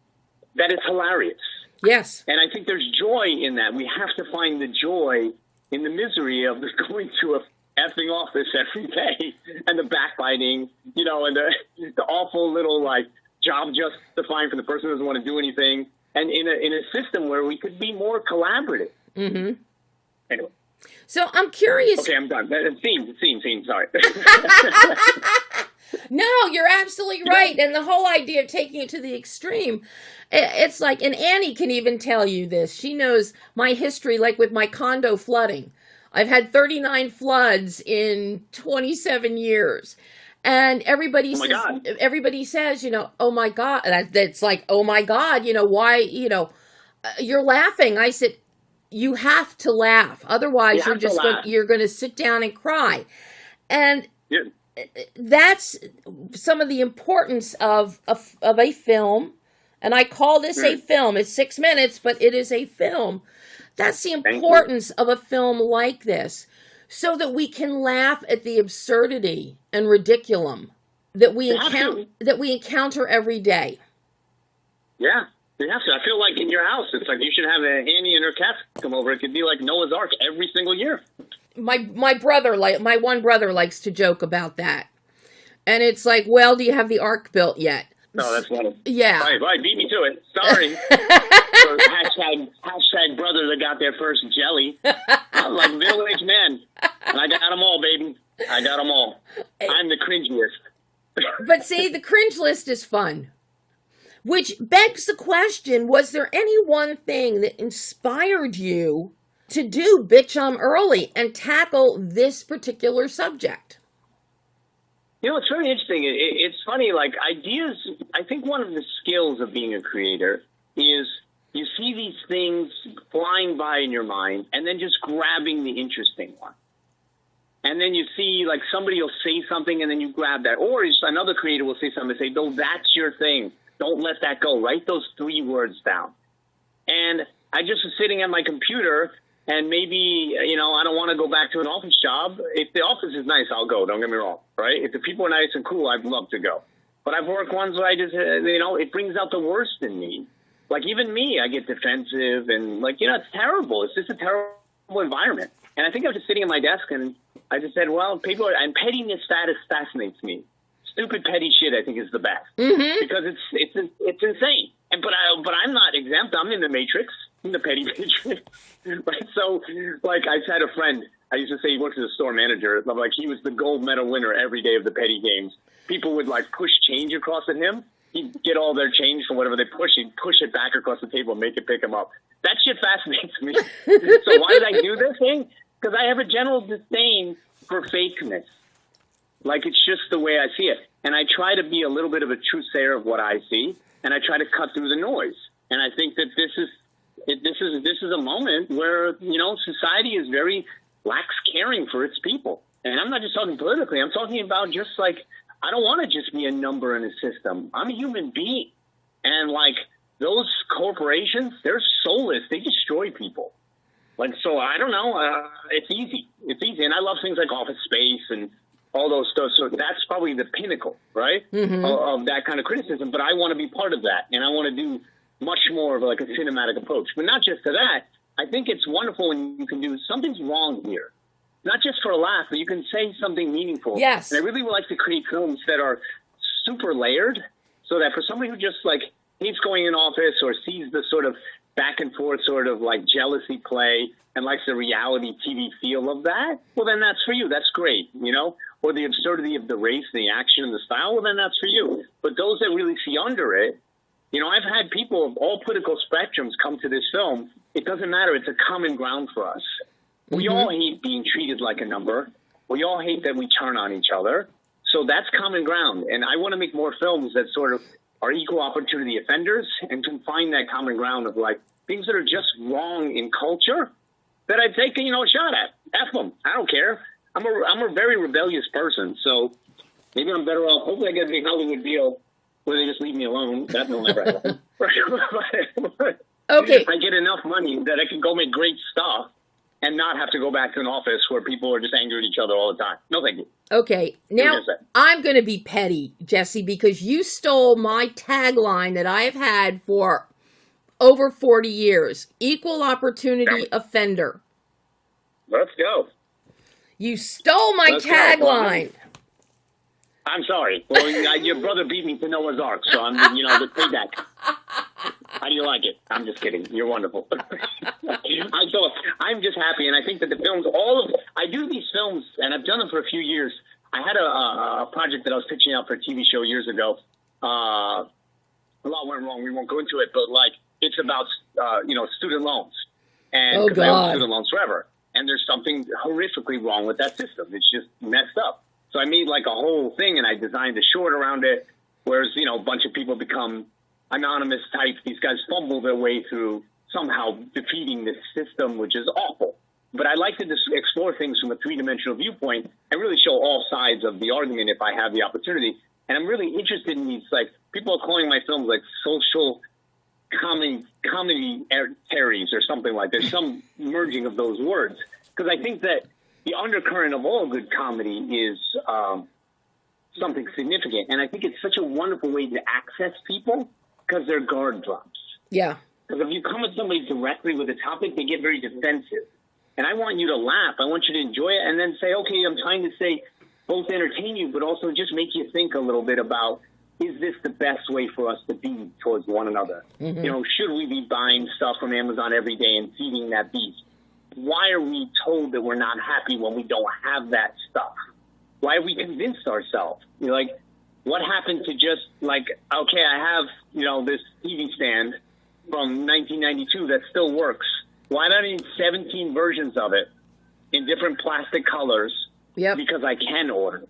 B: that it's hilarious.
A: Yes.
B: And I think there's joy in that. We have to find the joy in the misery of going to a effing office every day and the backbiting, you know, and the awful little like job justifying for the person who doesn't want to do anything. And in a system where we could be more collaborative.
A: Mm-hmm.
B: Anyway.
A: So I'm curious.
B: Okay, I'm done. Scene, sorry.
A: No, you're absolutely right. And the whole idea of taking it to the extreme, it's like, and Annie can even tell you this. She knows my history, like with my condo flooding. I've had 39 floods in 27 years. And everybody says, you know, oh my God, that's like, oh my God, you know, why, you know, you're laughing. I said, you have to laugh. Otherwise, you're going to sit down and cry. And that's some of the importance of a film. And I call this a film. It's 6 minutes, but it is a film. That's the importance of a film like this, so that we can laugh at the absurdity and ridiculum that we encounter every day. Yeah.
B: You have to. I feel like in your house, it's like you should have Annie and her cats come over. It could be like Noah's Ark every single year.
A: My one brother likes to joke about that, and it's like, well, do you have the Ark built yet?
B: No, that's funny.
A: Yeah.
B: Right, beat me to it. Sorry. hashtag brother that got there first, jelly. I'm like middle-aged man, and I got them all, baby. I got them all. I'm the cringiest.
A: But see, the cringe list is fun. Which begs the question, was there any one thing that inspired you to do Bitch, I'm Early and tackle this particular subject?
B: You know, it's very interesting. It's funny, like ideas, I think one of the skills of being a creator is you see these things flying by in your mind and then just grabbing the interesting one. And then you see, like, somebody will say something and then you grab that. Or another creator will say something and say, no, that's your thing. Don't let that go. Write those 3 words down. And I just was sitting at my computer, and maybe, you know, I don't want to go back to an office job. If the office is nice, I'll go. Don't get me wrong, right? If the people are nice and cool, I'd love to go. But I've worked ones where I just, you know, it brings out the worst in me. Like, even me, I get defensive, and, like, you know, it's terrible. It's just a terrible environment. And I think I was just sitting at my desk, and I just said, well, people are, and pettiness status fascinates me. Stupid petty shit, I think, is the best because it's insane. And but I'm not exempt. I'm in the matrix, in the petty matrix. Right? So, like, I had a friend. I used to say he works as a store manager. Like, he was the gold medal winner every day of the petty games. People would like push change across at him. He'd get all their change from whatever they push. He'd push it back across the table and make it pick him up. That shit fascinates me. So why did I do this thing? Because I have a general disdain for fakeness. Like, it's just the way I see it. And I try to be a little bit of a truth sayer of what I see, and I try to cut through the noise. And I think that this is a moment where, you know, society is very lax caring for its people. And I'm not just talking politically. I'm talking about just like, I don't want to just be a number in a system. I'm a human being. And like those corporations, they're soulless. They destroy people. Like, so I don't know. It's easy. It's easy. And I love things like Office Space and all those stuff. So that's probably the pinnacle, right, of that kind of criticism. But I want to be part of that. And I want to do much more of like a cinematic approach. But not just to that. I think it's wonderful when you can do something's wrong here. Not just for a laugh, but you can say something meaningful.
A: Yes.
B: And I really would like to create films that are super layered so that for somebody who just like hates going in office or sees the sort of back and forth sort of like jealousy play and likes the reality TV feel of that, well, then that's for you. That's great, you know? Or the absurdity of the race, the action, and the style, well, then that's for you. But those that really see under it, you know, I've had people of all political spectrums come to this film. It doesn't matter. It's a common ground for us. We all hate being treated like a number. We all hate that we turn on each other. So that's common ground. And I want to make more films that sort of are equal opportunity offenders and can find that common ground of like things that are just wrong in culture that I take, a shot at. F them. I don't care. I'm a very rebellious person. So maybe I'm better off. Hopefully I get a big Hollywood deal where they just leave me alone. That will never happen.
A: Okay.
B: I get enough money that I can go make great stuff and not have to go back to an office where people are just angry at each other all the time. No, thank you.
A: Okay, now I'm going to be petty, Jesse, because you stole my tagline that I have had for over 40 years. Equal opportunity offender.
B: Let's go.
A: You stole my tagline.
B: I'm sorry. Well, your brother beat me to Noah's Ark, so I'm, the payback. How do you like it? I'm just kidding. You're wonderful. I'm just happy, and I think that the films, I do these films, and I've done them for a few years. I had a project that I was pitching out for a TV show years ago. A lot went wrong. We won't go into it, but it's about student loans, and because I own student loans forever, and there's something horrifically wrong with that system. It's just messed up. So I made a whole thing, and I designed a short around it, whereas a bunch of people become anonymous types. These guys fumble their way through somehow defeating this system, which is awful. But I like to just explore things from a three-dimensional viewpoint and really show all sides of the argument if I have the opportunity. And I'm really interested in these, people are calling my films social comedy or something like that. There's some merging of those words. Because I think that the undercurrent of all good comedy is something significant. And I think it's such a wonderful way to access people because their guard drops.
A: Yeah.
B: Because if you come at somebody directly with a topic, they get very defensive. And I want you to laugh. I want you to enjoy it and then say, okay, I'm trying to say both entertain you, but also just make you think a little bit about, is this the best way for us to be towards one another? Mm-hmm. Should we be buying stuff from Amazon every day and feeding that beast? Why are we told that we're not happy when we don't have that stuff? Why have we convinced ourselves? What happened to just okay, I have, this TV stand from 1992 that still works. Why do I need 17 versions of it in different plastic colors?
A: Yep.
B: Because I can order.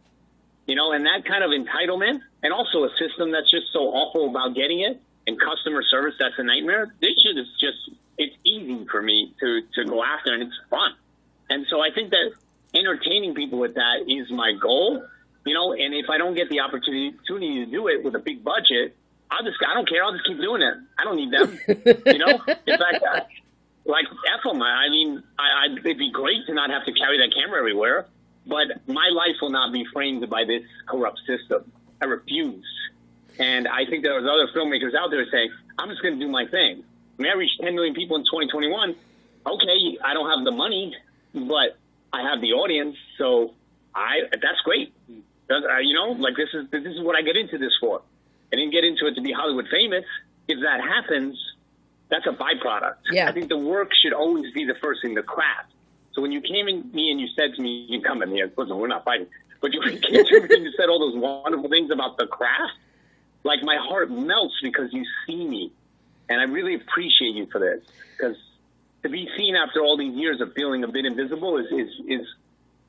B: And that kind of entitlement, and also a system that's just so awful about getting it, and customer service that's a nightmare. This shit is just, it's easy for me to go after, and it's fun. And so I think that entertaining people with that is my goal, and if I don't get the opportunity to do it with a big budget, I don't care. I'll just keep doing it. I don't need them. In fact, F them. I mean, it'd be great to not have to carry that camera everywhere, but my life will not be framed by this corrupt system. I refuse. And I think there's other filmmakers out there saying, I'm just going to do my thing. I mean, I reached 10 million people in 2021. Okay, I don't have the money, but I have the audience, so that's great. This is what I get into this for. I didn't get into it to be Hollywood famous. If that happens, that's a byproduct. Yeah. I think the work should always be the first thing, the craft. So when you came in me and you said to me, you come at me, listen, we're not fighting, but you came to me and you said all those wonderful things about the craft, my heart melts because you see me. And I really appreciate you for this, because to be seen after all these years of feeling a bit invisible is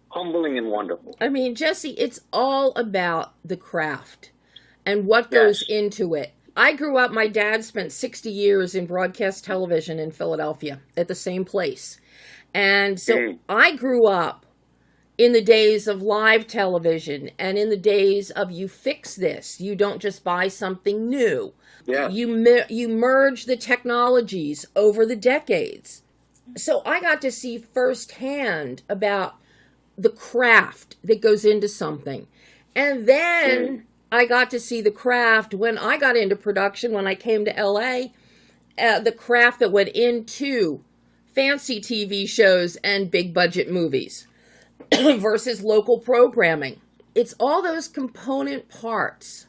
B: humbling and wonderful.
A: I mean, Jesse, it's all about the craft and what goes into it. I grew up, my dad spent 60 years in broadcast television in Philadelphia at the same place. And so I grew up in the days of live television and in the days of you fix this. You don't just buy something new. Yeah. You merge the technologies over the decades. So I got to see firsthand about the craft that goes into something. And then I got to see the craft when I got into production, when I came to LA, the craft that went into fancy TV shows and big budget movies versus local programming. It's all those component parts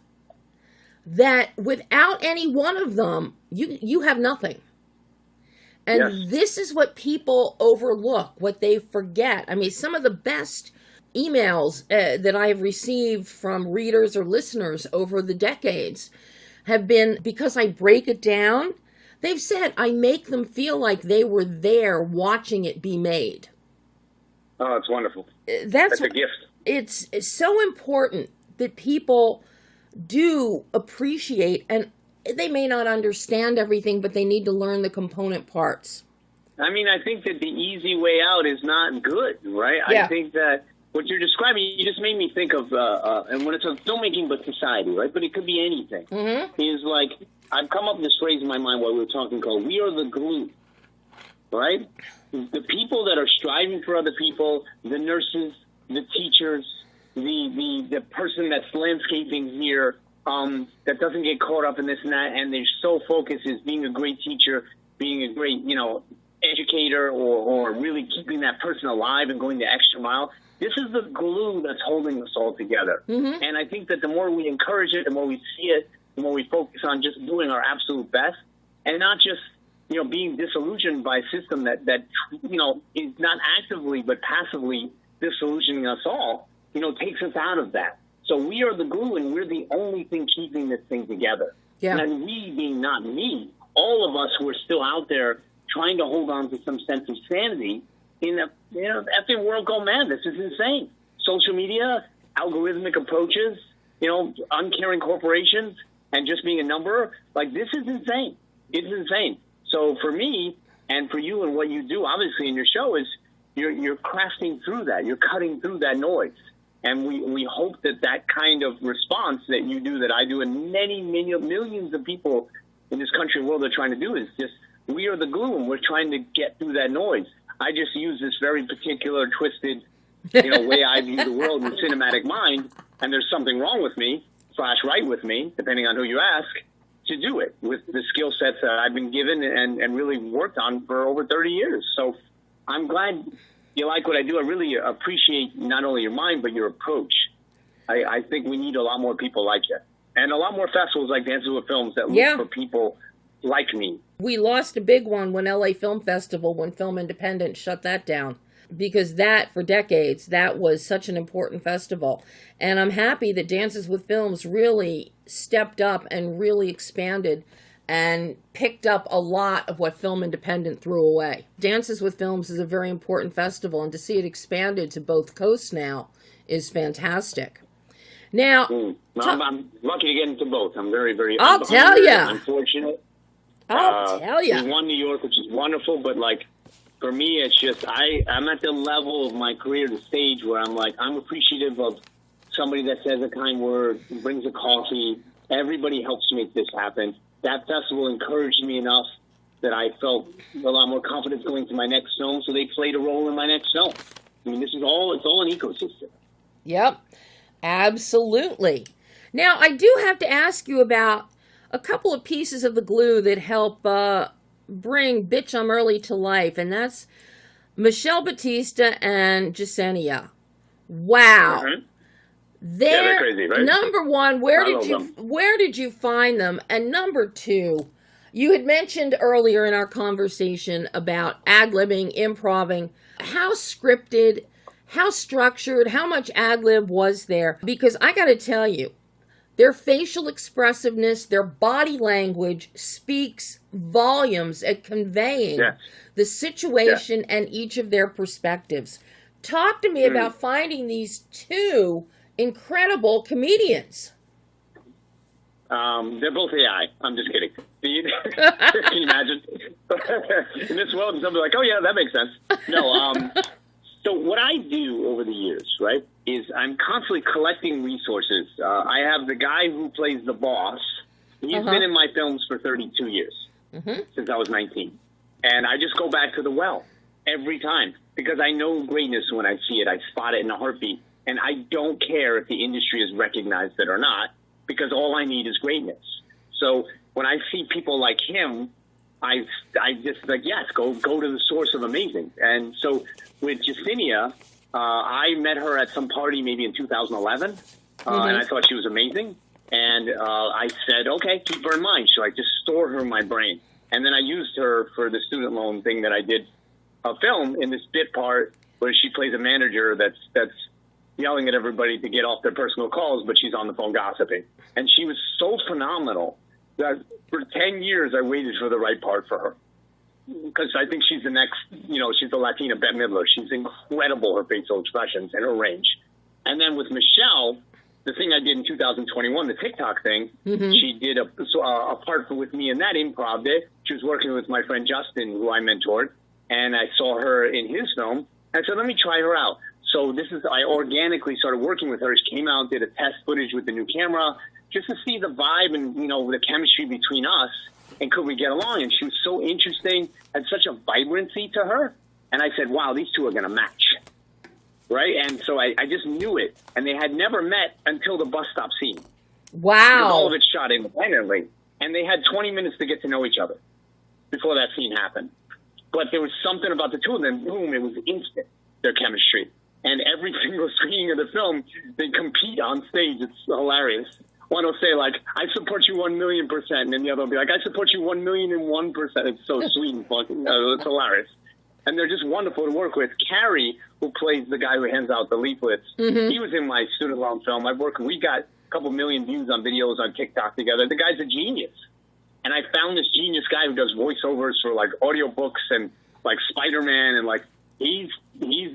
A: that without any one of them, you have nothing. And this is what people overlook, what they forget. I mean, some of the best emails that I've received from readers or listeners over the decades have been because I break it down. They've said I make them feel like they were there watching it be made.
B: Oh, it's wonderful.
A: That's
B: a gift.
A: It's so important that people do appreciate, and they may not understand everything, but they need to learn the component parts.
B: I mean, I think that the easy way out is not good, right?
A: Yeah.
B: I think that what you're describing, you just made me think of, and when it's of filmmaking, but society, right? But it could be anything.
A: Mm-hmm.
B: Is like, I've come up with this phrase in my mind while we were talking called, we are the glue, right? The people that are striving for other people, the nurses, the teachers, the person that's landscaping here, that doesn't get caught up in this and that, and they're so focused is being a great teacher, being a great, educator, or really keeping that person alive and going the extra mile. This is the glue that's holding us all together. Mm-hmm. And I think that the more we encourage it, the more we see it, the more we focus on just doing our absolute best and not just, being disillusioned by a system that is not actively but passively disillusioning us all, takes us out of that. So we are the glue, and we're the only thing keeping this thing together. Yeah. And we being not me, all of us who are still out there trying to hold on to some sense of sanity in a effing world gone mad. This is insane. Social media, algorithmic approaches, uncaring corporations, and just being a number. Like, this is insane. It's insane. So for me and for you and what you do, obviously, in your show is you're crafting through that. You're cutting through that noise. And we hope that kind of response that you do, that I do, and many millions of people in this country and world are trying to do is just, we are the glue, and we're trying to get through that noise. I just use this very particular, twisted, way I view the world in cinematic mind, and there's something wrong with me, / right with me, depending on who you ask, to do it with the skill sets that I've been given and really worked on for over 30 years. So I'm glad you like what I do. I really appreciate not only your mind, but your approach. I think we need a lot more people like you, and a lot more festivals like Dances with Films that look for people like me. We
A: lost a big one when LA Film Festival, when Film Independent shut that down, because that, for decades, that was such an important festival. And I'm happy that Dances with Films really stepped up and really expanded and picked up a lot of what Film Independent threw away. Dances with Films is a very important festival, and to see it expanded to both coasts now is fantastic. Now,
B: I'm lucky to get into both. I'm very, very unfortunate.
A: I'll tell you.
B: We won New York, which is wonderful, but for me, it's just I'm at the level of my career, the stage where I'm appreciative of somebody that says a kind word, brings a coffee. Everybody helps make this happen. That festival encouraged me enough that I felt a lot more confidence going to my next film, so they played a role in my next film. I mean, it's all an ecosystem.
A: Yep, absolutely. Now, I do have to ask you about a couple of pieces of the glue that help bring Bitch I'm Early to life, and that's Michelle Batista and Yesenia. Wow.
B: Mm-hmm. They're crazy, right?
A: Number one, where did you find them? And number two, you had mentioned earlier in our conversation about ad-libbing, improving. How scripted, how structured, how much ad-lib was there? Because I got to tell you, their facial expressiveness, their body language speaks volumes at conveying the situation and each of their perspectives. Talk to me about finding these two incredible comedians.
B: They're both AI. I'm just kidding. Can you imagine? In this world, somebody's like, oh yeah, that makes sense. No, so what I do over the years, right, is I'm constantly collecting resources. I have the guy who plays the boss. He's been in my films for 32 years, since I was 19. And I just go back to the well every time because I know greatness when I see it. I spot it in a heartbeat. And I don't care if the industry has recognized it or not, because all I need is greatness. So when I see people like him, I just yes, go to the source of amazing. And so with Yesenia, I met her at some party maybe in 2011, and I thought she was amazing. And I said, okay, keep her in mind. So I just store her in my brain. And then I used her for the student loan thing that I did a film in this bit part where she plays a manager that's yelling at everybody to get off their personal calls, but she's on the phone gossiping. And she was so phenomenal that for 10 years I waited for the right part for her. because I think she's the next, she's the Latina Bette Midler. She's incredible, her facial expressions and her range. And then with Michelle, the thing I did in 2021, the TikTok thing, she did a part with me in that improv day. She was working with my friend Justin, who I mentored, and I saw her in his film. I said, let me try her out. So I organically started working with her. She came out, did a test footage with the new camera, just to see the vibe and, the chemistry between us, and could we get along? And she was so interesting, had such a vibrancy to her. And I said, wow, these two are going to match. Right? And so I just knew it. And they had never met until the bus stop scene.
A: Wow.
B: Because all of it shot independently. And they had 20 minutes to get to know each other before that scene happened. But there was something about the two of them, boom, it was instant, their chemistry. And every single screening of the film, they compete on stage. It's hilarious. One will say, like, I support you 1,000,000%. And then the other will be like, I support you 1,000,001%. It's so sweet and fun. It's hilarious. And they're just wonderful to work with. Carrie, who plays the guy who hands out the leaflets, he was in my student loan film. We got a couple million views on videos on TikTok together. The guy's a genius. And I found this genius guy who does voiceovers for, like, audiobooks and, like, Spider-Man. And, like, he's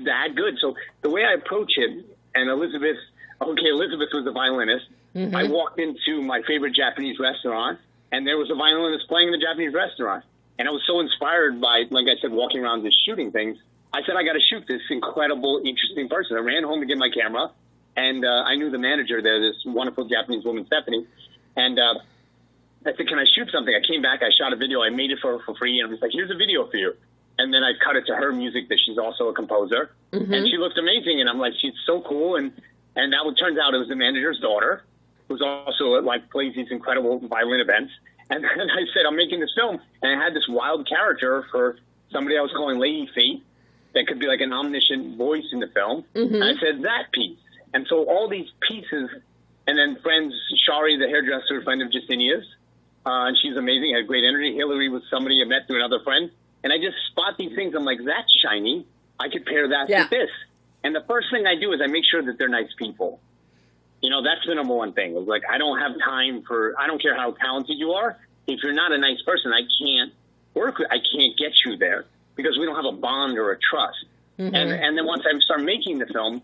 B: that good. So the way I approach it, and Elizabeth was a violinist. I walked into my favorite Japanese restaurant, and there was a violinist playing in the Japanese restaurant. And I was so inspired by, like I said, walking around just shooting things. I said, I got to shoot this incredible, interesting person. I ran home to get my camera, and I knew the manager there, this wonderful Japanese woman, Stephanie. And I said, can I shoot something? I came back, I shot a video, I made it for her for free, and I was like, here's a video for you. And then I cut it to her music that she's also a composer. And she looked amazing, and I'm like, she's so cool. And that turns out it was the manager's daughter, who's also, like, plays these incredible violin events. And then I said, I'm making this film, and I had this wild character for somebody I was calling Lady Fate that could be like an omniscient voice in the film. And I said, that piece. And so all these pieces, and then friends, Shari, the hairdresser, friend of Justinia's, and she's amazing, had great energy. Hillary was somebody I met through another friend. And I just spot these things. I'm like, that's shiny. I could pair that with this. And the first thing I do is I make sure that they're nice people. That's the number one thing. It's like, I don't have time I don't care how talented you are. If you're not a nice person, I can't get you there because we don't have a bond or a trust. And then once I start making the film,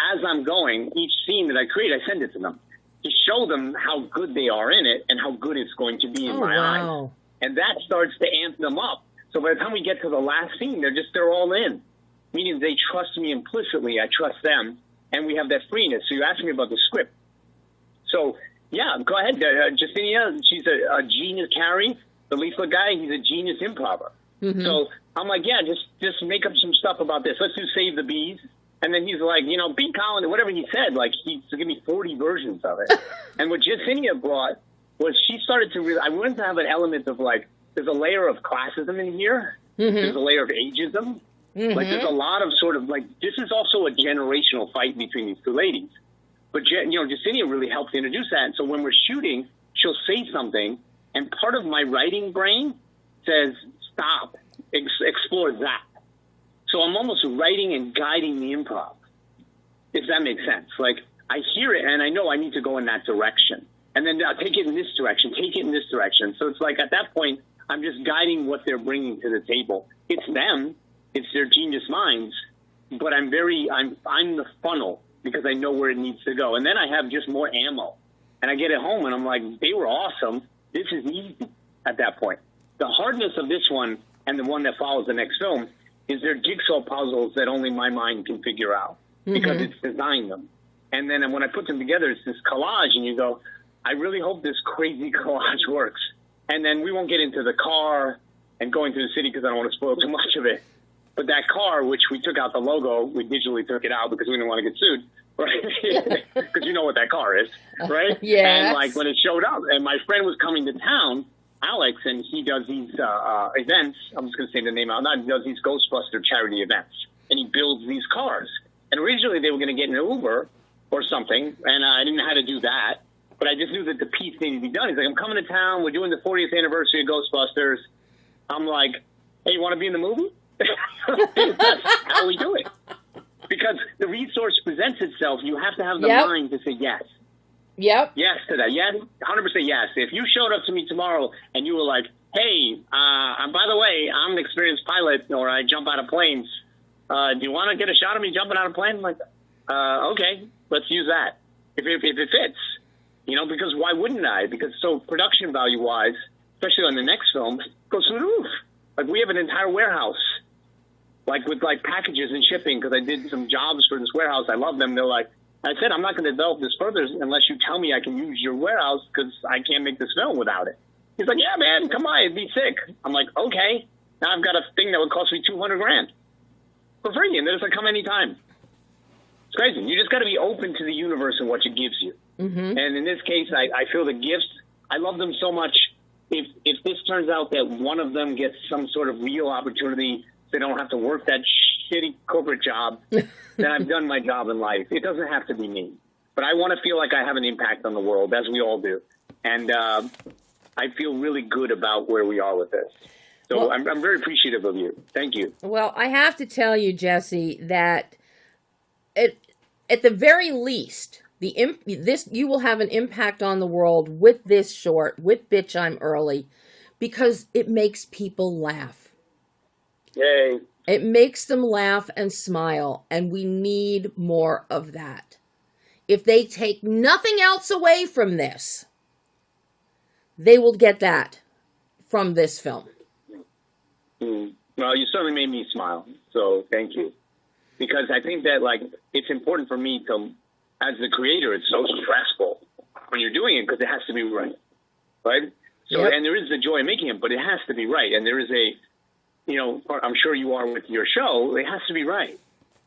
B: as I'm going, each scene that I create, I send it to them to show them how good they are in it and how good it's going to be in my eyes. And that starts to amp them up. So by the time we get to the last scene, they're all in, meaning they trust me implicitly. I trust them. And we have that freeness. So you asked me about the script. So, yeah, go ahead. Justinia, she's a genius. Carrie, the leaflet guy, he's a genius improver. So I'm like, yeah, just make up some stuff about this. Let's do Save the Bees. And then he's like, Beat Colin, whatever he said, like, he's give me 40 versions of it. And what Justinia brought was she started to I wanted to have an element of, like, there's a layer of classism in here. There's a layer of ageism. Like, there's a lot of sort of, like, this is also a generational fight between these two ladies. But, Justinia really helped introduce that. And so when we're shooting, she'll say something, and part of my writing brain says, stop, explore that. So I'm almost writing and guiding the improv, if that makes sense. Like, I hear it, and I know I need to go in that direction. And then I'll take it in this direction, take it in this direction. So it's like, at that point, I'm just guiding what they're bringing to the table. It's them. It's their genius minds, but I'm the funnel because I know where it needs to go. And then I have just more ammo. And I get it home and I'm like, they were awesome. This is easy at that point. The hardness of this one and the one that follows the next film is they're jigsaw puzzles that only my mind can figure out because it's designed them. And then when I put them together, it's this collage and you go, I really hope this crazy collage works. And then we won't get into the car and going through the city because I don't want to spoil too much of it. But that car, which we took out the logo, we digitally took it out because we didn't want to get sued, right? Because you know what that car is, right? And like when it showed up, and my friend was coming to town, Alex, and he does these events. I'm just going to say the name out loud. He does these Ghostbuster charity events, and he builds these cars. And originally they were going to get an Uber or something, and I didn't know how to do that. But I just knew that the piece needed to be done. He's like, I'm coming to town. We're doing the 40th anniversary of Ghostbusters. I'm like, hey, you want to be in the movie? That's how we do it. Because the resource presents itself, you have to have the mind to say yes. Yes to that. Yes, 100% yes. If you showed up to me tomorrow and you were like, hey, by the way, I'm an experienced pilot, or I jump out of planes. Do you want to get a shot of me jumping out of a plane? I'm like, okay, let's use that. If it fits, because why wouldn't I? Because so production value wise, especially on the next film, goes through the roof. Like we have an entire warehouse, like with like packages and shipping, because I did some jobs for this warehouse. I love them. They're like, I said, I'm not going to develop this further unless you tell me I can use your warehouse because I can't make this film without it. He's like, yeah, man, come on, it'd be sick. I'm like, okay. Now I've got a thing that would cost me $200,000 for free, and there's like come anytime. It's crazy. You just got to be open to the universe and what it gives you. Mm-hmm. And in this case, I feel the gifts. I love them so much. If this turns out that one of them gets some sort of real opportunity, they don't have to work that shitty corporate job, then I've done my job in life. It doesn't have to be me. But I want to feel like I have an impact on the world, as we all do. And I feel really good about where we are with this. So well, I'm very appreciative of you. Thank you.
A: Well, I have to tell you, Jesse, that at the very least, you will have an impact on the world with this short, with Bitch I'm Early, because it makes people laugh.
B: Yay.
A: It makes them laugh and smile, and we need more of that. If they take nothing else away from this, they will get that from this film.
B: Well, you certainly made me smile, so thank you. Because I think that, like, it's important for me to, as the creator, it's so stressful when you're doing it because it has to be right, right? So, yep. And there is the joy of making it, but it has to be right. And there is a, I'm sure you are with your show, it has to be right.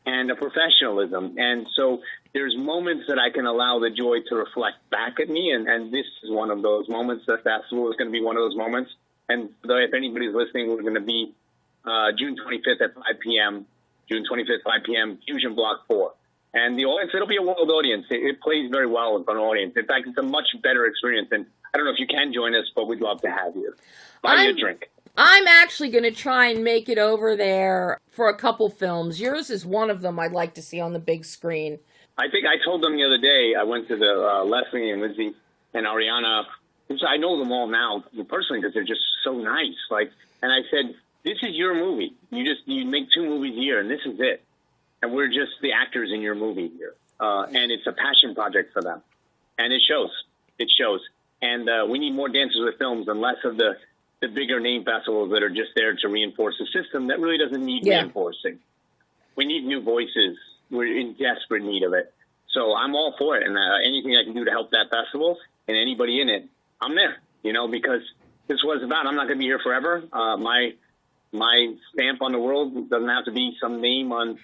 B: And a professionalism. And so there's moments that I can allow the joy to reflect back at me. And this is one of those moments. The festival is going to be one of those moments. And if anybody's listening, we're going to be June 25th at 5 p.m., June 25th, 5 p.m., Fusion Block 4. And the audience, it'll be a world audience. It plays very well with an audience. In fact, it's a much better experience. And I don't know if you can join us, but we'd love to have you. Buy you a drink.
A: I'm actually going to try and make it over there for a couple films. Yours is one of them I'd like to see on the big screen.
B: I think I told them the other day, I went to the Leslie and Lindsay and Ariana. I know them all now personally because they're just so nice. And I said, this is your movie. You make 2 movies a year, and this is it. And we're just the actors in your movie here. And it's a passion project for them. And it shows. It shows. And we need more Dancers with Films and less of the bigger name festivals that are just there to reinforce a system that really doesn't need reinforcing. We need new voices. We're in desperate need of it. So I'm all for it. And anything I can do to help that festival and anybody in it, I'm there, because this was about, I'm not going to be here forever. My stamp on the world doesn't have to be some name on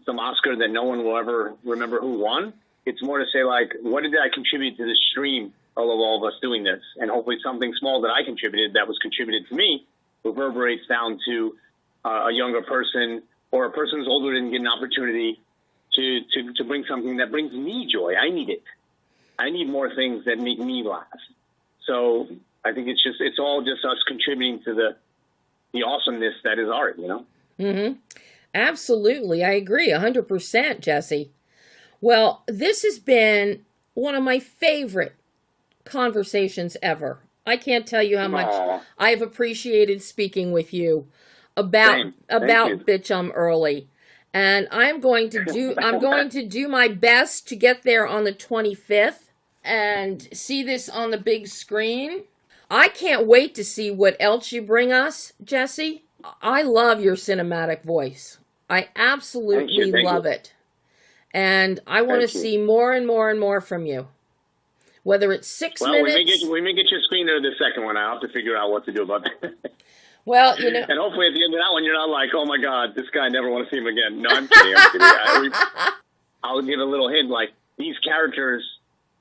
B: some Oscar that no one will ever remember who won. It's more to say, like, what did I contribute to this stream of all of us doing this? And hopefully something small that I contributed that was contributed to me reverberates down to a younger person or a person who's older didn't get an opportunity to bring something that brings me joy. I need it. I need more things that make me laugh. So I think it's all just us contributing to the awesomeness that is art,
A: Mm-hmm. Absolutely. I agree 100%, Jesse. Well, this has been one of my favorite conversations ever. I can't tell you how much I've appreciated speaking with you about Bitch I'm Early. And I'm going to do my best to get there on the 25th and see this on the big screen. I can't wait to see what else you bring us, Jesse. I love your cinematic voice. I absolutely love it. And I want to see more and more and more from you. Whether it's 6 minutes.
B: We may get your screener the second one. I'll have to figure out what to do about that.
A: Well,
B: And hopefully at the end of that one, you're not like, oh my God, this guy, I never want to see him again. No, I'm kidding. I'll give a little hint, like, these characters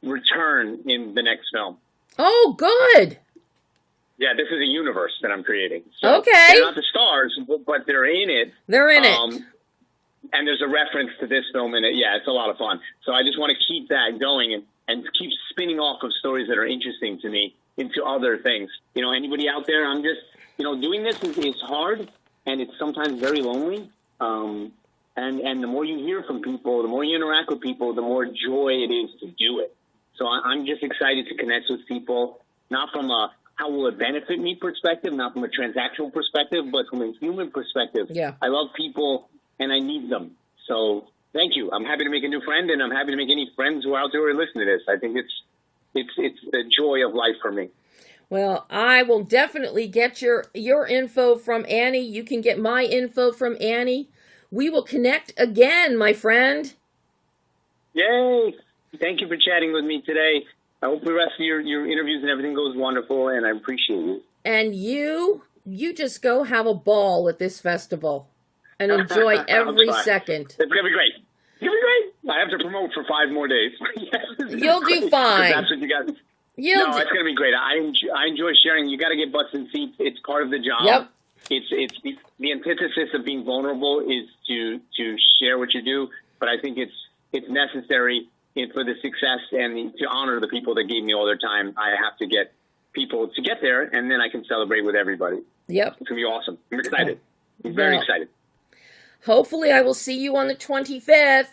B: return in the next film.
A: Oh, good.
B: Yeah, this is a universe that I'm creating. So
A: okay.
B: They're not the stars, but they're in it.
A: They're in it.
B: And there's a reference to this film in it. Yeah, it's a lot of fun. So I just want to keep that going and keep spinning off of stories that are interesting to me into other things. Anybody out there, I'm just, doing this is hard, and it's sometimes very lonely. And the more you hear from people, the more you interact with people, the more joy it is to do it. So I'm just excited to connect with people, not from a how will it benefit me perspective, not from a transactional perspective, but from a human perspective.
A: Yeah.
B: I love people and I need them. So thank you. I'm happy to make a new friend, and I'm happy to make any friends who are out there who are listening to this. I think it's the joy of life for me.
A: Well, I will definitely get your info from Annie. You can get my info from Annie. We will connect again, my friend.
B: Yay! Thank you for chatting with me today. I hope the rest of your interviews and everything goes wonderful, and I appreciate you.
A: And you just go have a ball at this festival and enjoy every second.
B: It's going to be great. It's going to be great. I have to promote for 5 more days.
A: You'll do fine.
B: That's what you got. It's going to be great. I enjoy sharing. You got to get butts and seats. It's part of the job.
A: Yep.
B: It's the antithesis of being vulnerable is to share what you do, but I think it's necessary for the success and to honor the people that gave me all their time. I have to get people to get there, and then I can celebrate with everybody.
A: Yep.
B: It's going to be awesome. I'm excited. I'm very excited.
A: Hopefully I will see you on the 25th.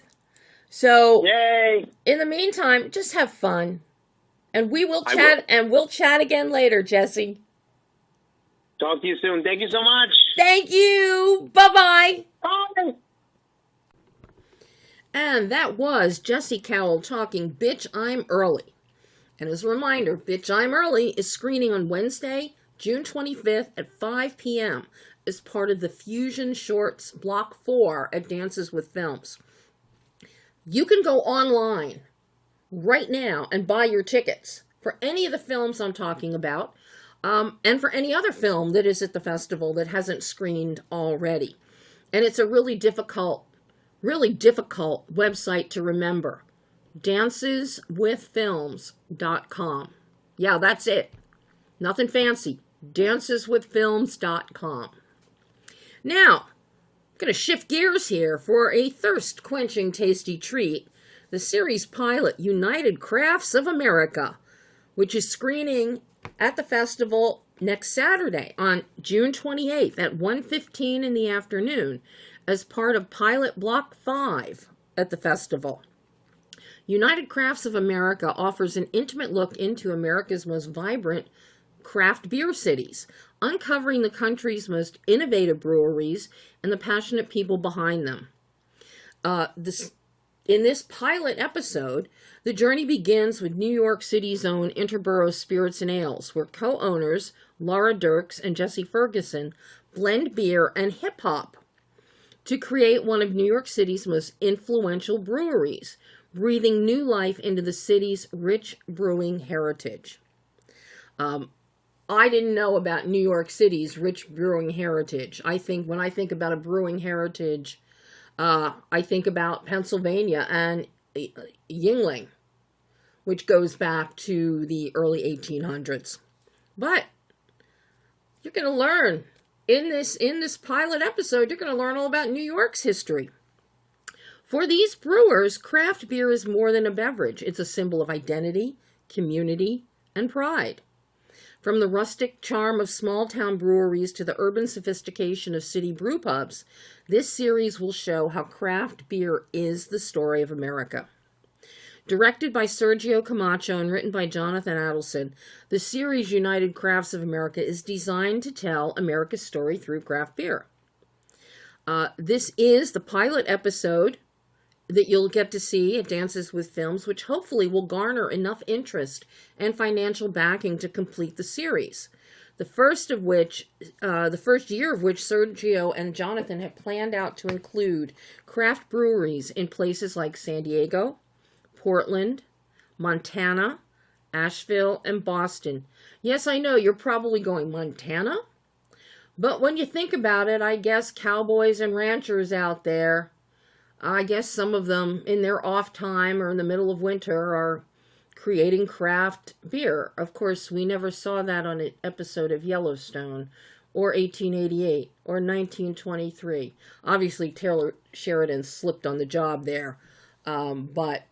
A: So,
B: yay!
A: In the meantime, just have fun. And we will chat, and we'll chat again later, Jesse.
B: Talk to you soon. Thank you so much.
A: Thank you. Bye-bye.
B: Bye.
A: And that was Jesse Cowell talking Bitch, I'm Early. And as a reminder, Bitch, I'm Early is screening on Wednesday, June 25th at 5 p.m. as part of the Fusion Shorts Block 4 at Dances with Films. You can go online right now and buy your tickets for any of the films I'm talking about, and for any other film that is at the festival that hasn't screened already. And it's a really difficult website to remember. danceswithfilms.com. Yeah, that's it. Nothing fancy. danceswithfilms.com. Now, I'm going to shift gears here for a thirst-quenching tasty treat. The series pilot, United Crafts of America, which is screening at the festival next Saturday on June 28th at 1:15 in the afternoon as part of Pilot Block 5 at the festival. United Crafts of America offers an intimate look into America's most vibrant craft beer cities, uncovering the country's most innovative breweries and the passionate people behind them. In this pilot episode, the journey begins with New York City's own Interborough Spirits and Ales, where co-owners Laura Dirks and Jesse Ferguson blend beer and hip-hop to create one of New York City's most influential breweries, breathing new life into the city's rich brewing heritage. I didn't know about New York City's rich brewing heritage. When I think about a brewing heritage, I think about Pennsylvania and Yuengling, which goes back to the early 1800s. But you're going to learn in this pilot episode, you're going to learn all about New York's history. For these brewers, craft beer is more than a beverage. It's a symbol of identity, community, and pride. From the rustic charm of small-town breweries to the urban sophistication of city brew pubs, this series will show how craft beer is the story of America. Directed by Sergio Camacho and written by Jonathan Adelson, the series United Crafts of America is designed to tell America's story through craft beer. This is the pilot episode that you'll get to see at Dances with Films, which hopefully will garner enough interest and financial backing to complete the series. The first year of which Sergio and Jonathan have planned out to include craft breweries in places like San Diego, Portland, Montana, Asheville, and Boston. Yes, I know, you're probably going, Montana? But when you think about it, I guess cowboys and ranchers out there, I guess some of them in their off time or in the middle of winter are creating craft beer. Of course, we never saw that on an episode of Yellowstone or 1888 or 1923. Obviously, Taylor Sheridan slipped on the job there. But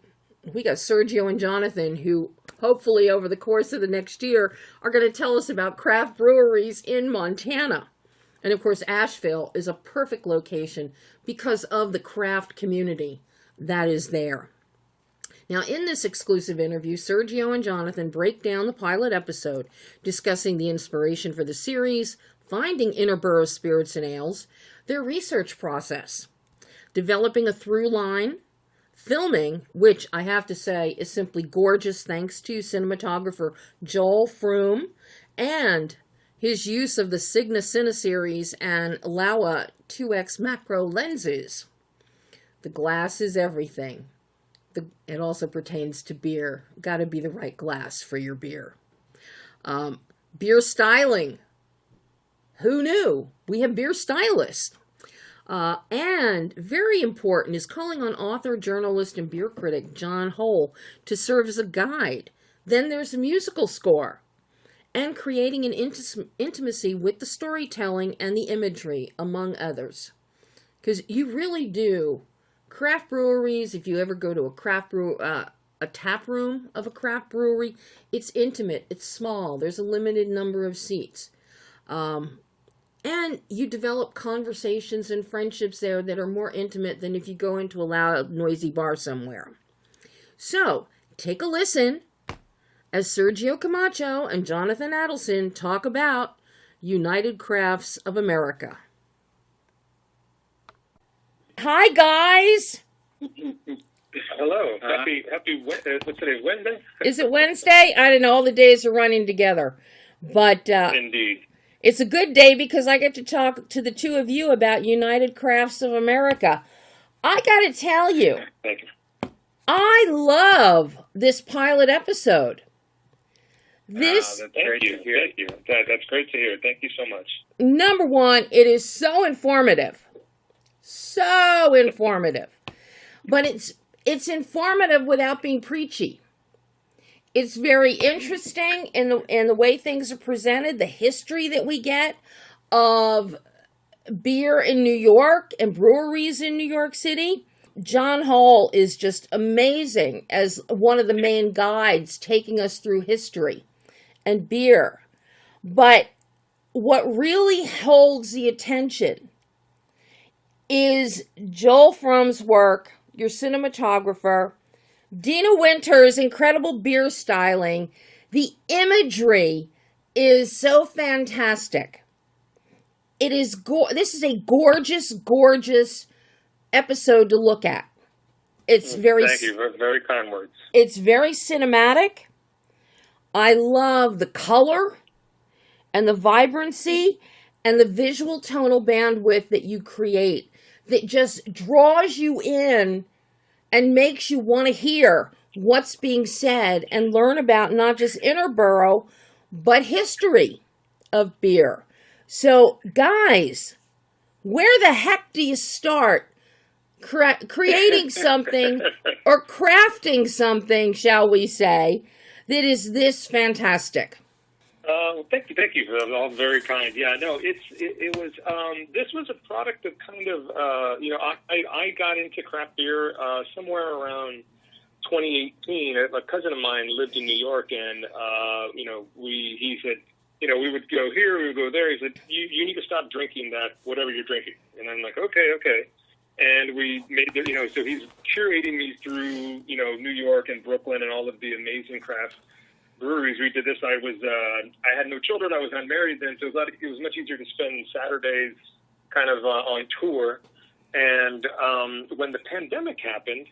A: we got Sergio and Jonathan who hopefully over the course of the next year are going to tell us about craft breweries in Montana. And of course, Asheville is a perfect location because of the craft community that is there. Now, in this exclusive interview, Sergio and Jonathan break down the pilot episode, discussing the inspiration for the series, finding interborough spirits and ales, their research process, developing a through line, filming, which I have to say is simply gorgeous thanks to cinematographer Joel Froome, and his use of the Sigma Cine series and Laowa 2X macro lenses. The glass is everything. It also pertains to beer. Got to be the right glass for your beer. Beer styling. Who knew? We have beer stylists. And very important is calling on author, journalist, and beer critic John Hole to serve as a guide. Then there's a musical score. And creating an intimacy with the storytelling and the imagery, among others. Because you really do. Craft breweries, if you ever go to a tap room of a craft brewery, it's intimate, it's small, there's a limited number of seats. And you develop conversations and friendships there that are more intimate than if you go into a loud, noisy bar somewhere. So, take a listen as Sergio Camacho and Jonathan Adelson talk about United Crafts of America. Hi, guys.
C: Hello. Happy what's today, Wednesday?
A: Is it Wednesday? I don't know. All the days are running together. But
C: Indeed.
A: It's a good day because I get to talk to the two of you about United Crafts of America. I got to tell you,
C: Thank you.
A: I love this pilot episode.
C: That's great to hear. Thank you. That's great to hear. Thank you so much.
A: Number one, it is so informative. So informative. But it's informative without being preachy. It's very interesting in the way things are presented, the history that we get of beer in New York and breweries in New York City. John Hall is just amazing as one of the main guides taking us through history and beer. But what really holds the attention is Joel Froome's work, your cinematographer, Dina Winter's incredible beer styling. The imagery is so fantastic. It is this is a gorgeous, gorgeous episode to look at. It's very
C: Thank you. Very kind words.
A: It's very cinematic. I love the color and the vibrancy and the visual tonal bandwidth that you create that just draws you in and makes you want to hear what's being said and learn about not just interborough, but history of beer. So, guys, where the heck do you start creating something or crafting something, shall we say, that is this fantastic?
C: Thank you. That was all very kind. Yeah, no, it was. This was a product of kind of. I got into craft beer somewhere around 2018. A cousin of mine lived in New York, and he said, we would go here, we would go there. He said, you need to stop drinking that whatever you're drinking. And I'm like, okay. And we made so he's curating me through New York and Brooklyn and all of the amazing craft breweries. We did this. I had no children. I was unmarried then, so it was much easier to spend Saturdays kind of on tour. And when the pandemic happened,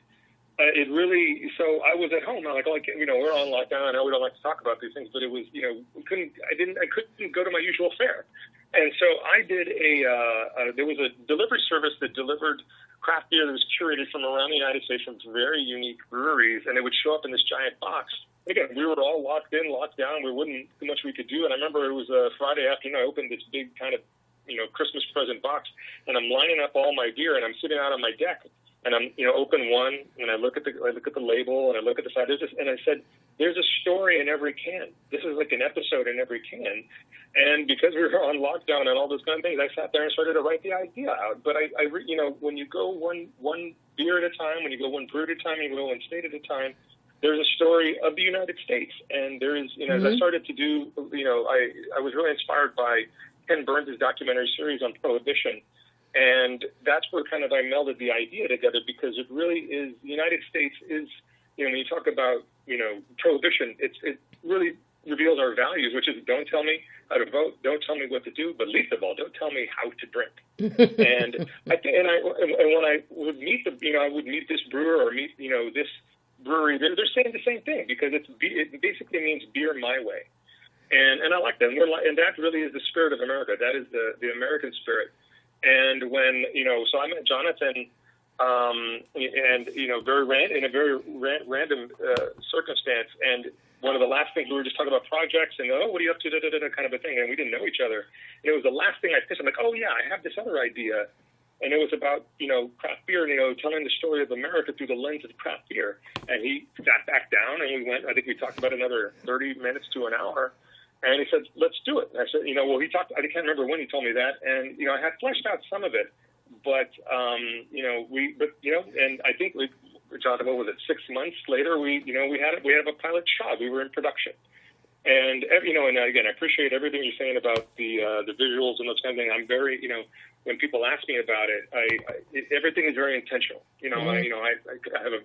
C: it really. So I was at home. I'm like, we're on lockdown. I know we don't like to talk about these things, but it was, I couldn't go to my usual fare. And so I did there was a delivery service that delivered craft beer that was curated from around the United States from very unique breweries, and it would show up in this giant box. Again, we were all locked down. There wasn't too much we could do. And I remember it was a Friday afternoon. I opened this big kind of, Christmas present box, and I'm lining up all my beer, and I'm sitting out on my deck, and I'm, open one, and I look at the label, and I look at the side. And I said, there's a story in every can. This is like an episode in every can. And because we were on lockdown and all those kind of things, I sat there and started to write the idea out. But when you go one beer at a time, when you go one brew at a time, you go one state at a time, there's a story of the United States. And there is, as I started to do, I was really inspired by Ken Burns' documentary series on Prohibition. And that's where kind of I melded the idea together, because it really is, the United States is when you talk about, prohibition, it really reveals our values, which is don't tell me how to vote, don't tell me what to do, but least of all, don't tell me how to drink. And I think, and when I would meet I would meet this brewer or meet, this brewery, they're saying the same thing, because it basically means beer my way. And I like that. And that really is the spirit of America. That is the American spirit. And when, so I met Jonathan, and, in a very random circumstance. And one of the last things, we were just talking about projects and, what are you up to, kind of a thing. And we didn't know each other. And it was the last thing I pitched. I'm like, oh, yeah, I have this other idea. And it was about, craft beer, telling the story of America through the lens of craft beer. And he sat back down and we went, I think we talked about another 30 minutes to an hour. And he said, let's do it. And I said, he talked, I can't remember when he told me that. And, I had fleshed out some of it. But, and I think Jonathan, what was it, 6 months later, we had a pilot shot. We were in production. And, and again, I appreciate everything you're saying about the visuals and those kind of things. I'm very, when people ask me about it, everything is very intentional. I have a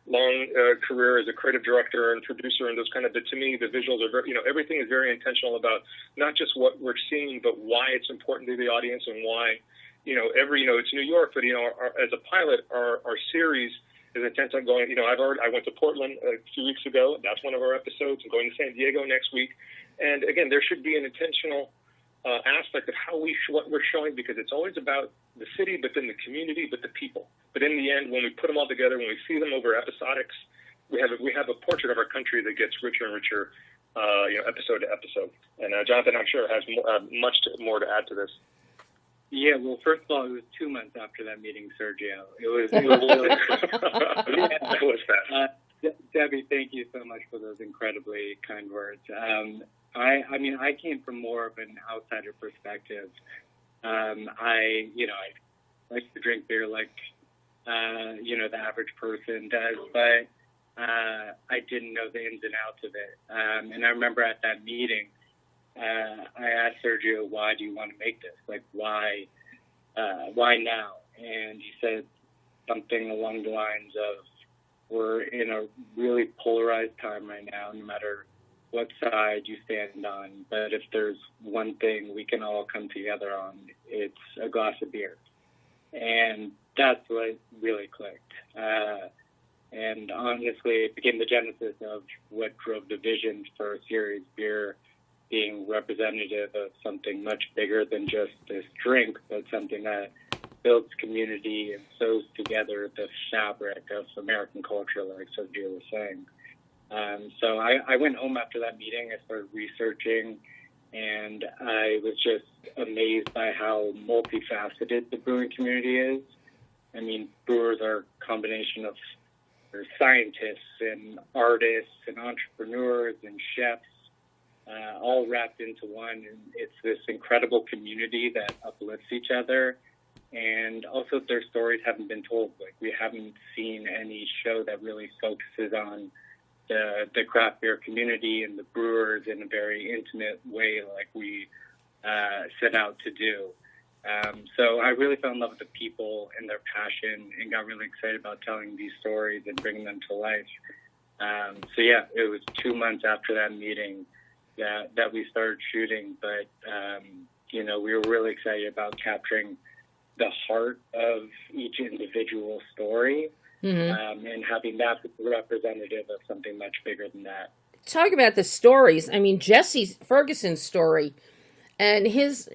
C: long career as a creative director and producer and those kind of, but to me, the visuals are very, everything is very intentional about not just what we're seeing, but why it's important to the audience and why, it's New York, but, as a pilot, our series is intent on going, I went to Portland a few weeks ago. That's one of our episodes. I'm going to San Diego next week. And again, there should be an intentional aspect of what we're showing, because it's always about the city, but then the community, but the people. But in the end, when we put them all together, when we see them over episodics, we have a portrait of our country that gets richer and richer, episode to episode. And Jonathan, I'm sure, has much more to add to this.
D: Yeah, well, first of all, it was 2 months after that meeting, Sergio. It was really
C: How was that?
D: Debbie, thank you so much for those incredibly kind words. I came from more of an outsider perspective. I like to drink beer like, the average person does, but I didn't know the ins and outs of it. And I remember at that meeting, I asked Sergio, why do you want to make this? Like, why now? And he said something along the lines of, we're in a really polarized time right now, no matter what side you stand on. But if there's one thing we can all come together on, it's a glass of beer. And that's what really clicked. And honestly, it became the genesis of what drove the vision for a series, beer being representative of something much bigger than just this drink, but something that builds community and sews together the fabric of American culture, like Sergio was saying. So I went home after that meeting. I started researching, and I was just amazed by how multifaceted the brewing community is. I mean, brewers are a combination of scientists and artists and entrepreneurs and chefs, all wrapped into one. And it's this incredible community that uplifts each other. And also their stories haven't been told. Like, we haven't seen any show that really focuses on the craft beer community and the brewers in a very intimate way like we set out to do. So I really fell in love with the people and their passion and got really excited about telling these stories and bringing them to life. So yeah, it was 2 months after that meeting that we started shooting, but we were really excited about capturing the heart of each individual story, and having that representative of something much bigger than that.
A: Talk about the stories. I mean, Jesse Ferguson's story and his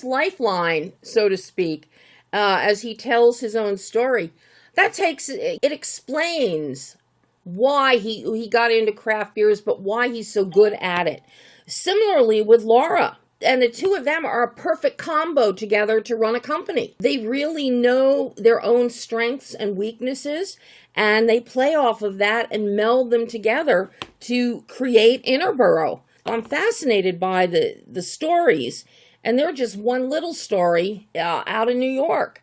A: lifeline, so to speak, as he tells his own story, it explains why he got into craft beers, but why he's so good at it. Similarly with Laura, and the two of them are a perfect combo together to run a company. They really know their own strengths and weaknesses, and they play off of that and meld them together to create Interborough. I'm fascinated by the stories, and they're just one little story out in New York.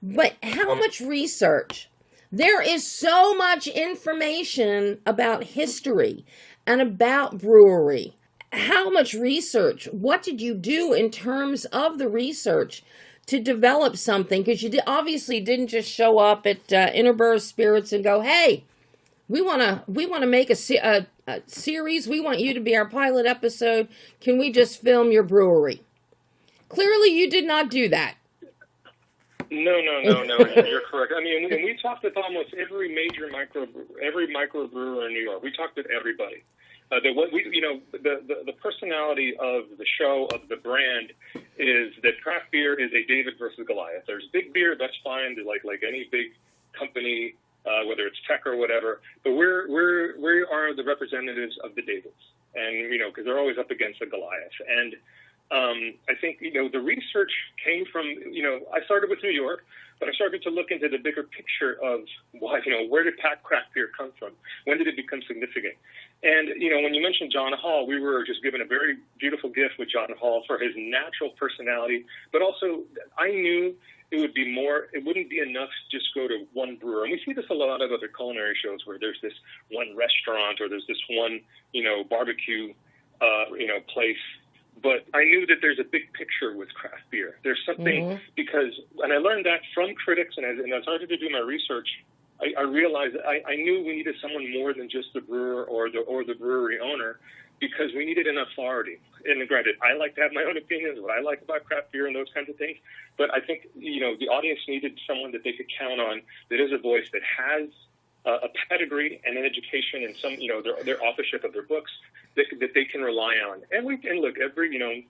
A: But how much research? There is so much information about history and about brewery. How much research? What did you do in terms of the research to develop something? Because you obviously didn't just show up at Interborough Spirits and go, hey, We want to make a series. We want you to be our pilot episode. Can we just film your brewery? Clearly, you did not do that.
C: No. You're correct. I mean, and we talked with almost every major microbrewer in New York. We talked with everybody. The personality of the show, of the brand, is that craft beer is a David versus Goliath. There's big beer, that's fine, like any big company, whether it's tech or whatever. But we are the representatives of the Davids, and because they're always up against the Goliath. And I think the research came from I started with New York, but I started to look into the bigger picture of why where did craft beer come from? When did it become significant? And when you mentioned John Hall, we were just given a very beautiful gift with John Hall for his natural personality, but also I knew it wouldn't be enough to just go to one brewer. And we see this a lot of other culinary shows where there's this one restaurant or there's this one, barbecue, place. But I knew that there's a big picture with craft beer. There's something and I learned that from critics, and as I started to do my research, I realized that I knew we needed someone more than just the brewer or the brewery owner, because we needed an authority. And granted, I like to have my own opinions, what I like about craft beer and those kinds of things. But I think, the audience needed someone that they could count on, that is a voice that has a pedigree and an education and some, their authorship of their books that they can rely on. And look,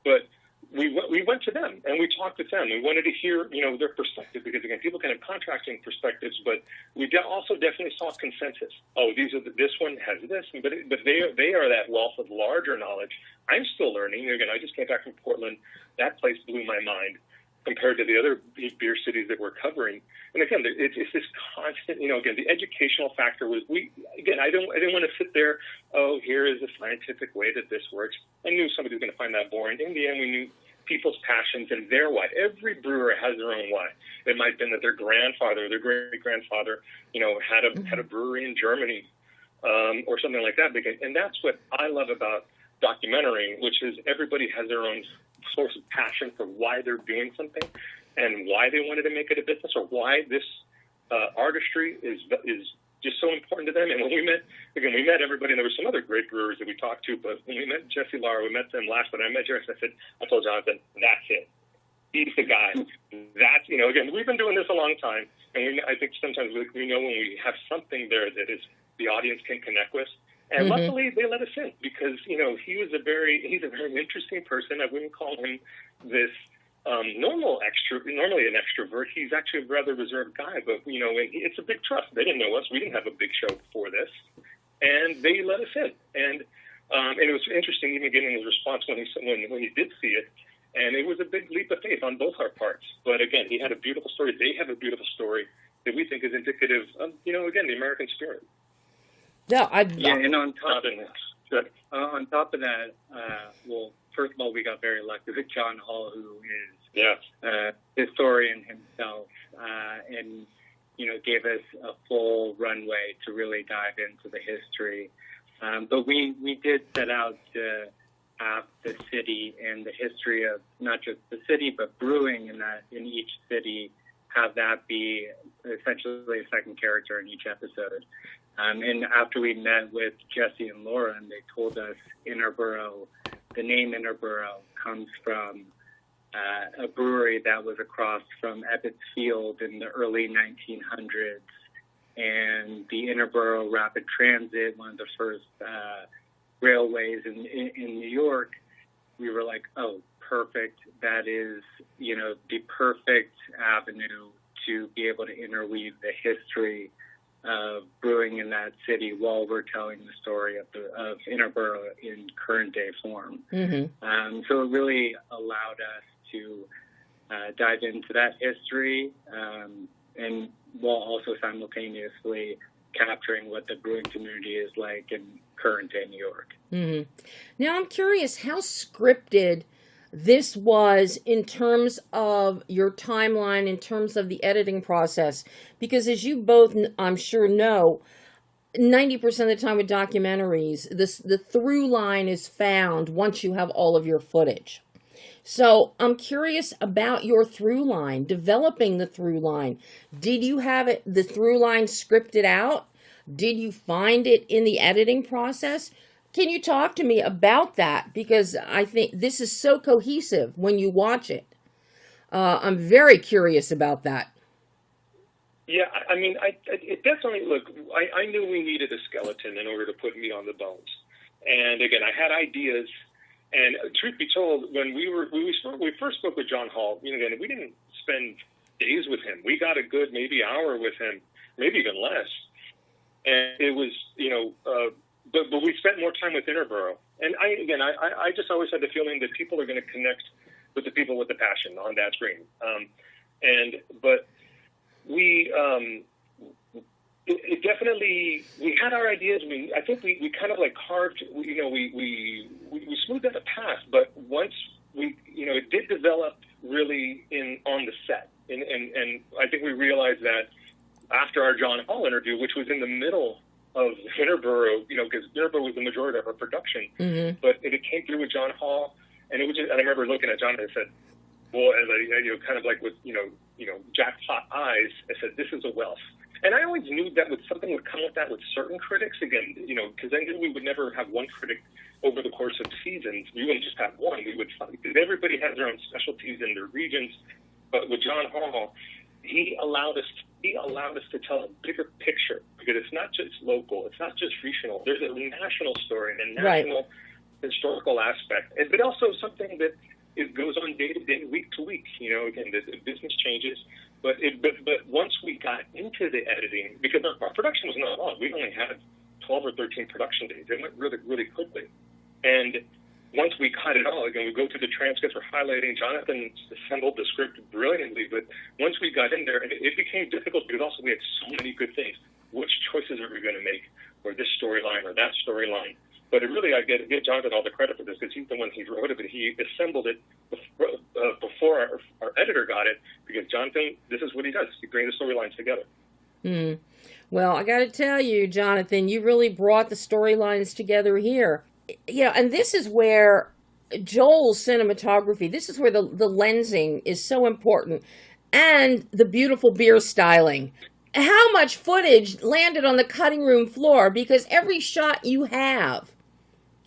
C: but we went to them and we talked with them. We wanted to hear, their perspective, because again, people can have contrasting perspectives, but we also definitely saw consensus. Oh, this one has this, but they are that wealth of larger knowledge. I'm still learning. Again, I just came back from Portland. That place blew my mind compared to the other beer cities that we're covering. And again, it's this constant, again, the educational factor was, I didn't want to sit there, oh, here is the scientific way that this works. I knew somebody was going to find that boring. In the end, we knew people's passions and their why. Every brewer has their own why. It might have been that their grandfather, their great-grandfather, had a brewery in Germany, or something like that. And that's what I love about documentary, which is everybody has their own source of passion for why they're doing something and why they wanted to make it a business, or why this artistry is just so important to them. And when we met everybody, and there were some other great brewers that we talked to, but when we met Jesse Lara, we met them last, but I met Jesse, I told Jonathan, that's it. He's the guy. That's, again, we've been doing this a long time, and I think sometimes we know when we have something there that is the audience can connect with. And luckily, they let us in, because he's a very interesting person. I wouldn't call him this normally an extrovert. He's actually a rather reserved guy, but and it's a big trust. They didn't know us. We didn't have a big show before this, and they let us in. And it was interesting even getting his response when he did see it. And it was a big leap of faith on both our parts. But again, he had a beautiful story. They have a beautiful story that we think is indicative of, again, the American spirit.
D: And on top of that, first of all, we got very lucky with John Hall, who is a historian himself, and gave us a full runway to really dive into the history. But we did set out to have the city and the history of not just the city, but brewing in each city, have that be essentially a second character in each episode. And after we met with Jesse and Laura, and they told us Interborough, the name Interborough comes from a brewery that was across from Ebbets Field in the early 1900s. And the Interborough Rapid Transit, one of the first railways in New York, we were like, oh, perfect. That is, the perfect avenue to be able to interweave the history of brewing in that city while we're telling the story of Interborough in current day form. So it really allowed us to dive into that history, and while also simultaneously capturing what the brewing community is like in current day New York.
A: Now I'm curious how scripted this was in terms of your timeline, in terms of the editing process, because as you both, I'm sure, know, 90% of the time with documentaries, the through line is found once you have all of your footage. So I'm curious about your through line, developing the through line. Did you have the through line scripted out? Did you find it in the editing process? Can you talk to me about that? Because I think this is so cohesive when you watch it. I'm very curious about that.
C: Yeah, I mean, it definitely, look, I knew we needed a skeleton in order to put meat on the bones. And again, I had ideas. And truth be told, when we first spoke with John Hall, again, we didn't spend days with him. We got a good maybe hour with him, maybe even less. And it was, but we spent more time with Interborough. And I just always had the feeling that people are going to connect with the people with the passion on that screen. But we, it definitely, we had our ideas. I think we kind of like carved, we smoothed out the path, but once it did develop really on the set. And I think we realized that after our John Hall interview, which was in the middle of Interborough, because Interborough was the majority of our production, but it came through with John Hall, and it was just, and I remember looking at John and I said, well, as I, kind of like with, jackpot eyes, I said, this is a wealth. And I always knew that something would come with that with certain critics, again, because I knew we would never have one critic over the course of seasons. We wouldn't just have one. We would find, because everybody has their own specialties in their regions. But with John Hall, he allowed us to tell a bigger picture, because it's not just local, it's not just regional. There's a national story and a national historical aspect, but also something that it goes on day to day, week to week. Again, the business changes, but once we got into the editing, because our production was not long, we only had 12 or 13 production days. It went really, really quickly, and once we cut it all, again, we go through the transcripts, we're highlighting. Jonathan assembled the script brilliantly, but once we got in there, it became difficult because also we had so many good things. Which choices are we going to make, or this storyline or that storyline? But I give Jonathan all the credit for this, because he's the one who wrote it, but he assembled it before our editor got it, because Jonathan, this is what he does. He brings the storylines together.
A: Well, I got to tell you, Jonathan, you really brought the storylines together here. And this is where Joel's cinematography, this is where the lensing is so important, and the beautiful beer styling. How much footage landed on the cutting room floor, because every shot you have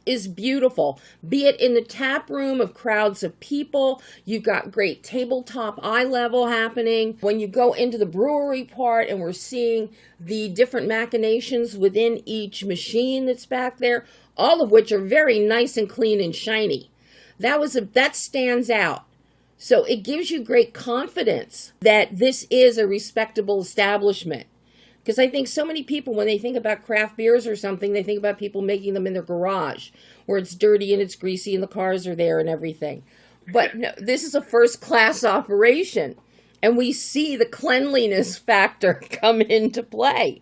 A: is beautiful, be it in the tap room of crowds of people. You've got great tabletop eye level happening. When you go into the brewery part and we're seeing the different machinations within each machine that's back there, all of which are very nice and clean and shiny. That stands out. So it gives you great confidence that this is a respectable establishment. Because I think so many people, when they think about craft beers or something, they think about people making them in their garage, where it's dirty and it's greasy and the cars are there and everything. But no, this is a first-class operation, and we see the cleanliness factor come into play.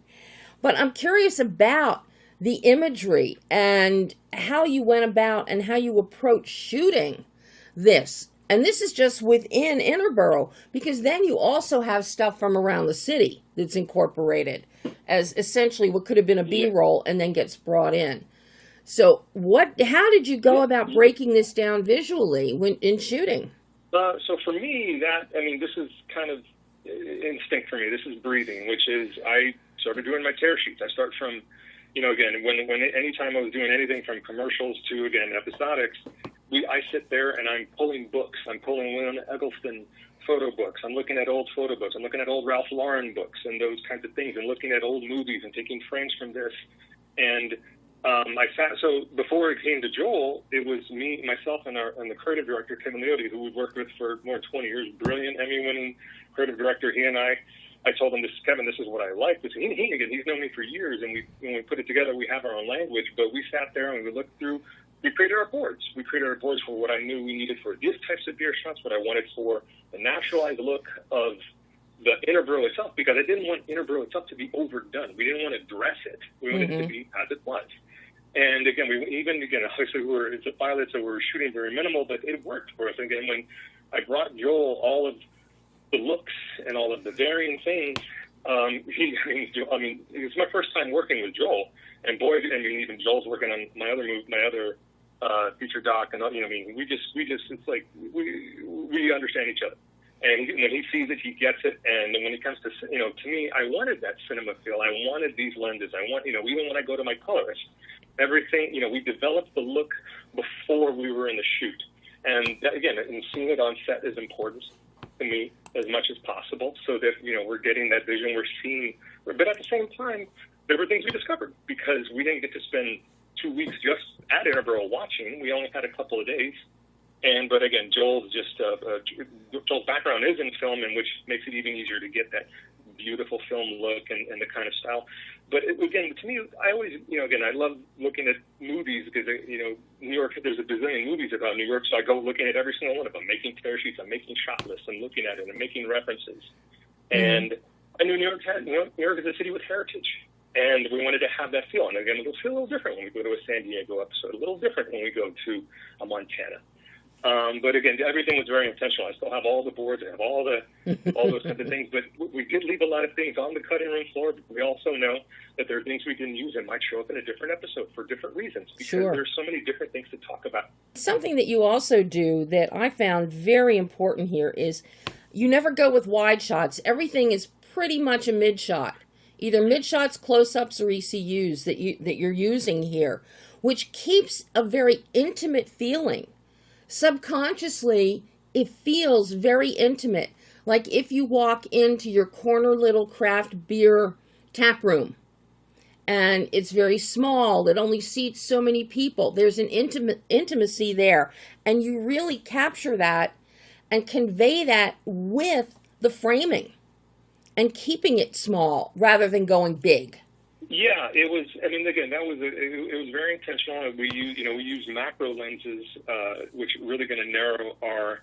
A: But I'm curious about the imagery and how you went about and how you approach shooting this. And this is just within Interborough, because then you also have stuff from around the city that's incorporated as essentially what could have been a B-roll and then gets brought in. So how did you go about breaking this down visually in shooting?
C: So for me, this is kind of instinct for me. This is breathing, which is I started doing my tear sheets. I start from, again, anytime I was doing anything from commercials to, again, episodics, I sit there and I'm pulling books. I'm pulling William Eggleston photo books. I'm looking at old photo books. I'm looking at old Ralph Lauren books and those kinds of things, and looking at old movies and taking frames from this. And so before it came to Joel, it was me, myself, and the creative director, Kevin Leoty, who we've worked with for more than 20 years, brilliant Emmy-winning creative director. He and I told him, Kevin, this is what I like. He's known me for years, and when we put it together, we have our own language, but we sat there and we looked through. We created our boards. We created our boards for what I knew we needed for these types of beer shots, what I wanted for the naturalized look of the Interborough itself, because I didn't want Interborough itself to be overdone. We didn't want to dress it. We wanted it to be as it was. And again, obviously it's a pilot, so we're shooting very minimal, but it worked for us. And again, when I brought Joel all of the looks and all of the varying things, it was my first time working with Joel. And boy, even Joel's working on my other feature doc, and we just it's like we understand each other. And when he sees it, he gets it. And when it comes to, to me, I wanted that cinema feel. I wanted these lenses. I want, even when I go to my colorist, everything, we developed the look before we were in the shoot. And that, again, and seeing it on set is important to me as much as possible, so that, we're getting that vision, we're seeing, but at the same time, there were things we discovered because we didn't get to spend 2 weeks just at Edinburgh watching. We only had a couple of days. But again, Joel's background is in film, and which makes it even easier to get that beautiful film look and the kind of style. But again, to me, I always, I love looking at movies because, New York, there's a bazillion movies about New York, so I go looking at every single one of them, making tear sheets, I'm making shot lists, I'm looking at it, and making references. And I knew New York is a city with heritage, and we wanted to have that feel. And again, it'll feel a little different when we go to a San Diego episode, a little different when we go to a Montana. But again, everything was very intentional. I still have all the boards, I have all those kinds of things. But we did leave a lot of things on the cutting room floor. But we also know that there are things we can use that might show up in a different episode for different reasons, because there's so many different things to talk about. Something
A: that you also do that I found very important here is you never go with wide shots. Everything is pretty much a mid shot, either mid shots, close-ups, or ECUs that you're using here, which keeps a very intimate feeling. Subconsciously, it feels very intimate. Like if you walk into your corner little craft beer tap room and it's very small, it only seats so many people. There's an intimacy there, and you really capture that and convey that with the framing and keeping it small rather than going big.
C: Yeah, it was. I mean, again, it was very intentional. We use macro lenses, which are really going to narrow our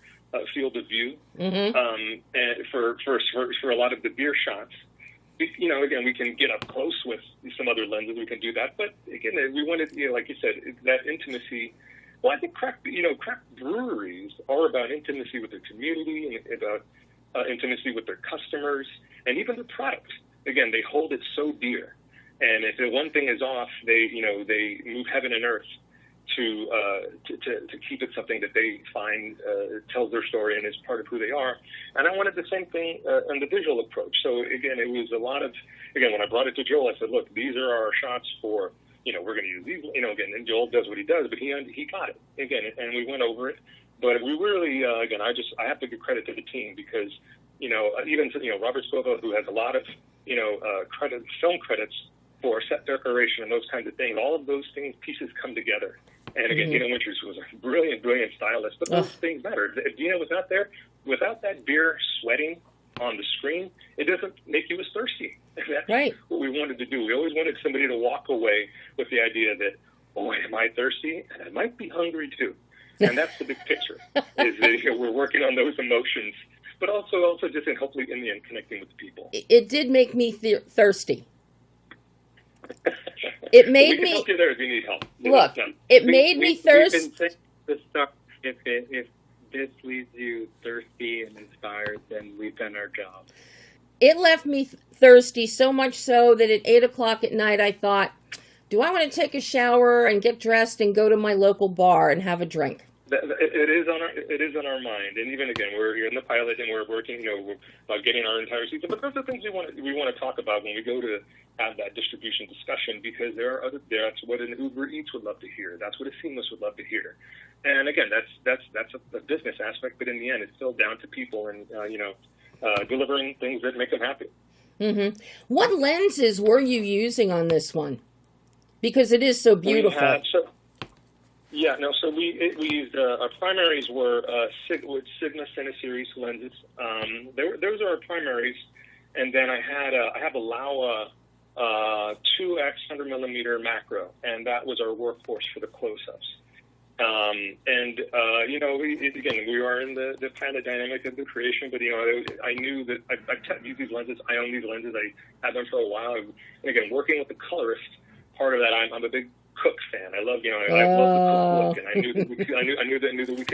C: field of view. And for a lot of the beer shots, again, we can get up close with some other lenses. We can do that, but again, we wanted, like you said, that intimacy. Well, I think craft breweries are about intimacy with their community and about intimacy with their customers and even the product. Again, they hold it so dear. And if the one thing is off, they move heaven and earth to keep it something that they find tells their story and is part of who they are. And I wanted the same thing on the visual approach. So again, it was a lot of, again, when I brought it to Joel, I said, look, these are our shots for, we're going to use these, again, and Joel does what he does, but he got it again, and we went over it. But we really, again, I have to give credit to the team because, even Robert Scoville, who has a lot of, film credits for set decoration and those kinds of things. All of those pieces come together. And again, Dina Winters was a brilliant stylist, but those things matter. If Dina was not there, without that beer sweating on the screen, it doesn't make you as thirsty. And that's what we wanted to do. We always wanted somebody to walk away with the idea that, boy, am I thirsty? And I might be hungry too. And that's the big picture, is that we're working on those emotions, but also just hopefully in the end connecting with the people.
A: It did make me thirsty. It made me.
C: Help you there if you need help.
A: Look, it made me thirsty.
D: If this leaves you thirsty and inspired, then we've done our job.
A: It left me thirsty, so much so that at 8 o'clock at night I thought, do I want to take a shower and get dressed and go to my local bar and have a drink?
C: It is on our mind, and even again, we're here in the pilot, and we're working, about getting our entire season. But those are things we want to talk about when we go to have that distribution discussion, because that's what an Uber Eats would love to hear. That's what a Seamless would love to hear. And again, that's a business aspect, but in the end, it's still down to people and delivering things that make them happy.
A: Mm-hmm. What lenses were you using on this one? Because it is so beautiful.
C: So we used our primaries were Sigma Cineseries lenses. Those are our primaries, and then I have a Laowa 2x 100mm macro, and that was our workhorse for the close-ups. We are in the kind of dynamic of the creation, but I knew that I've used these lenses. I own these lenses. I had them for a while. And again, working with the colorist, part of that, I'm a big Cook fan. I love, I love the Cook look, and I knew that we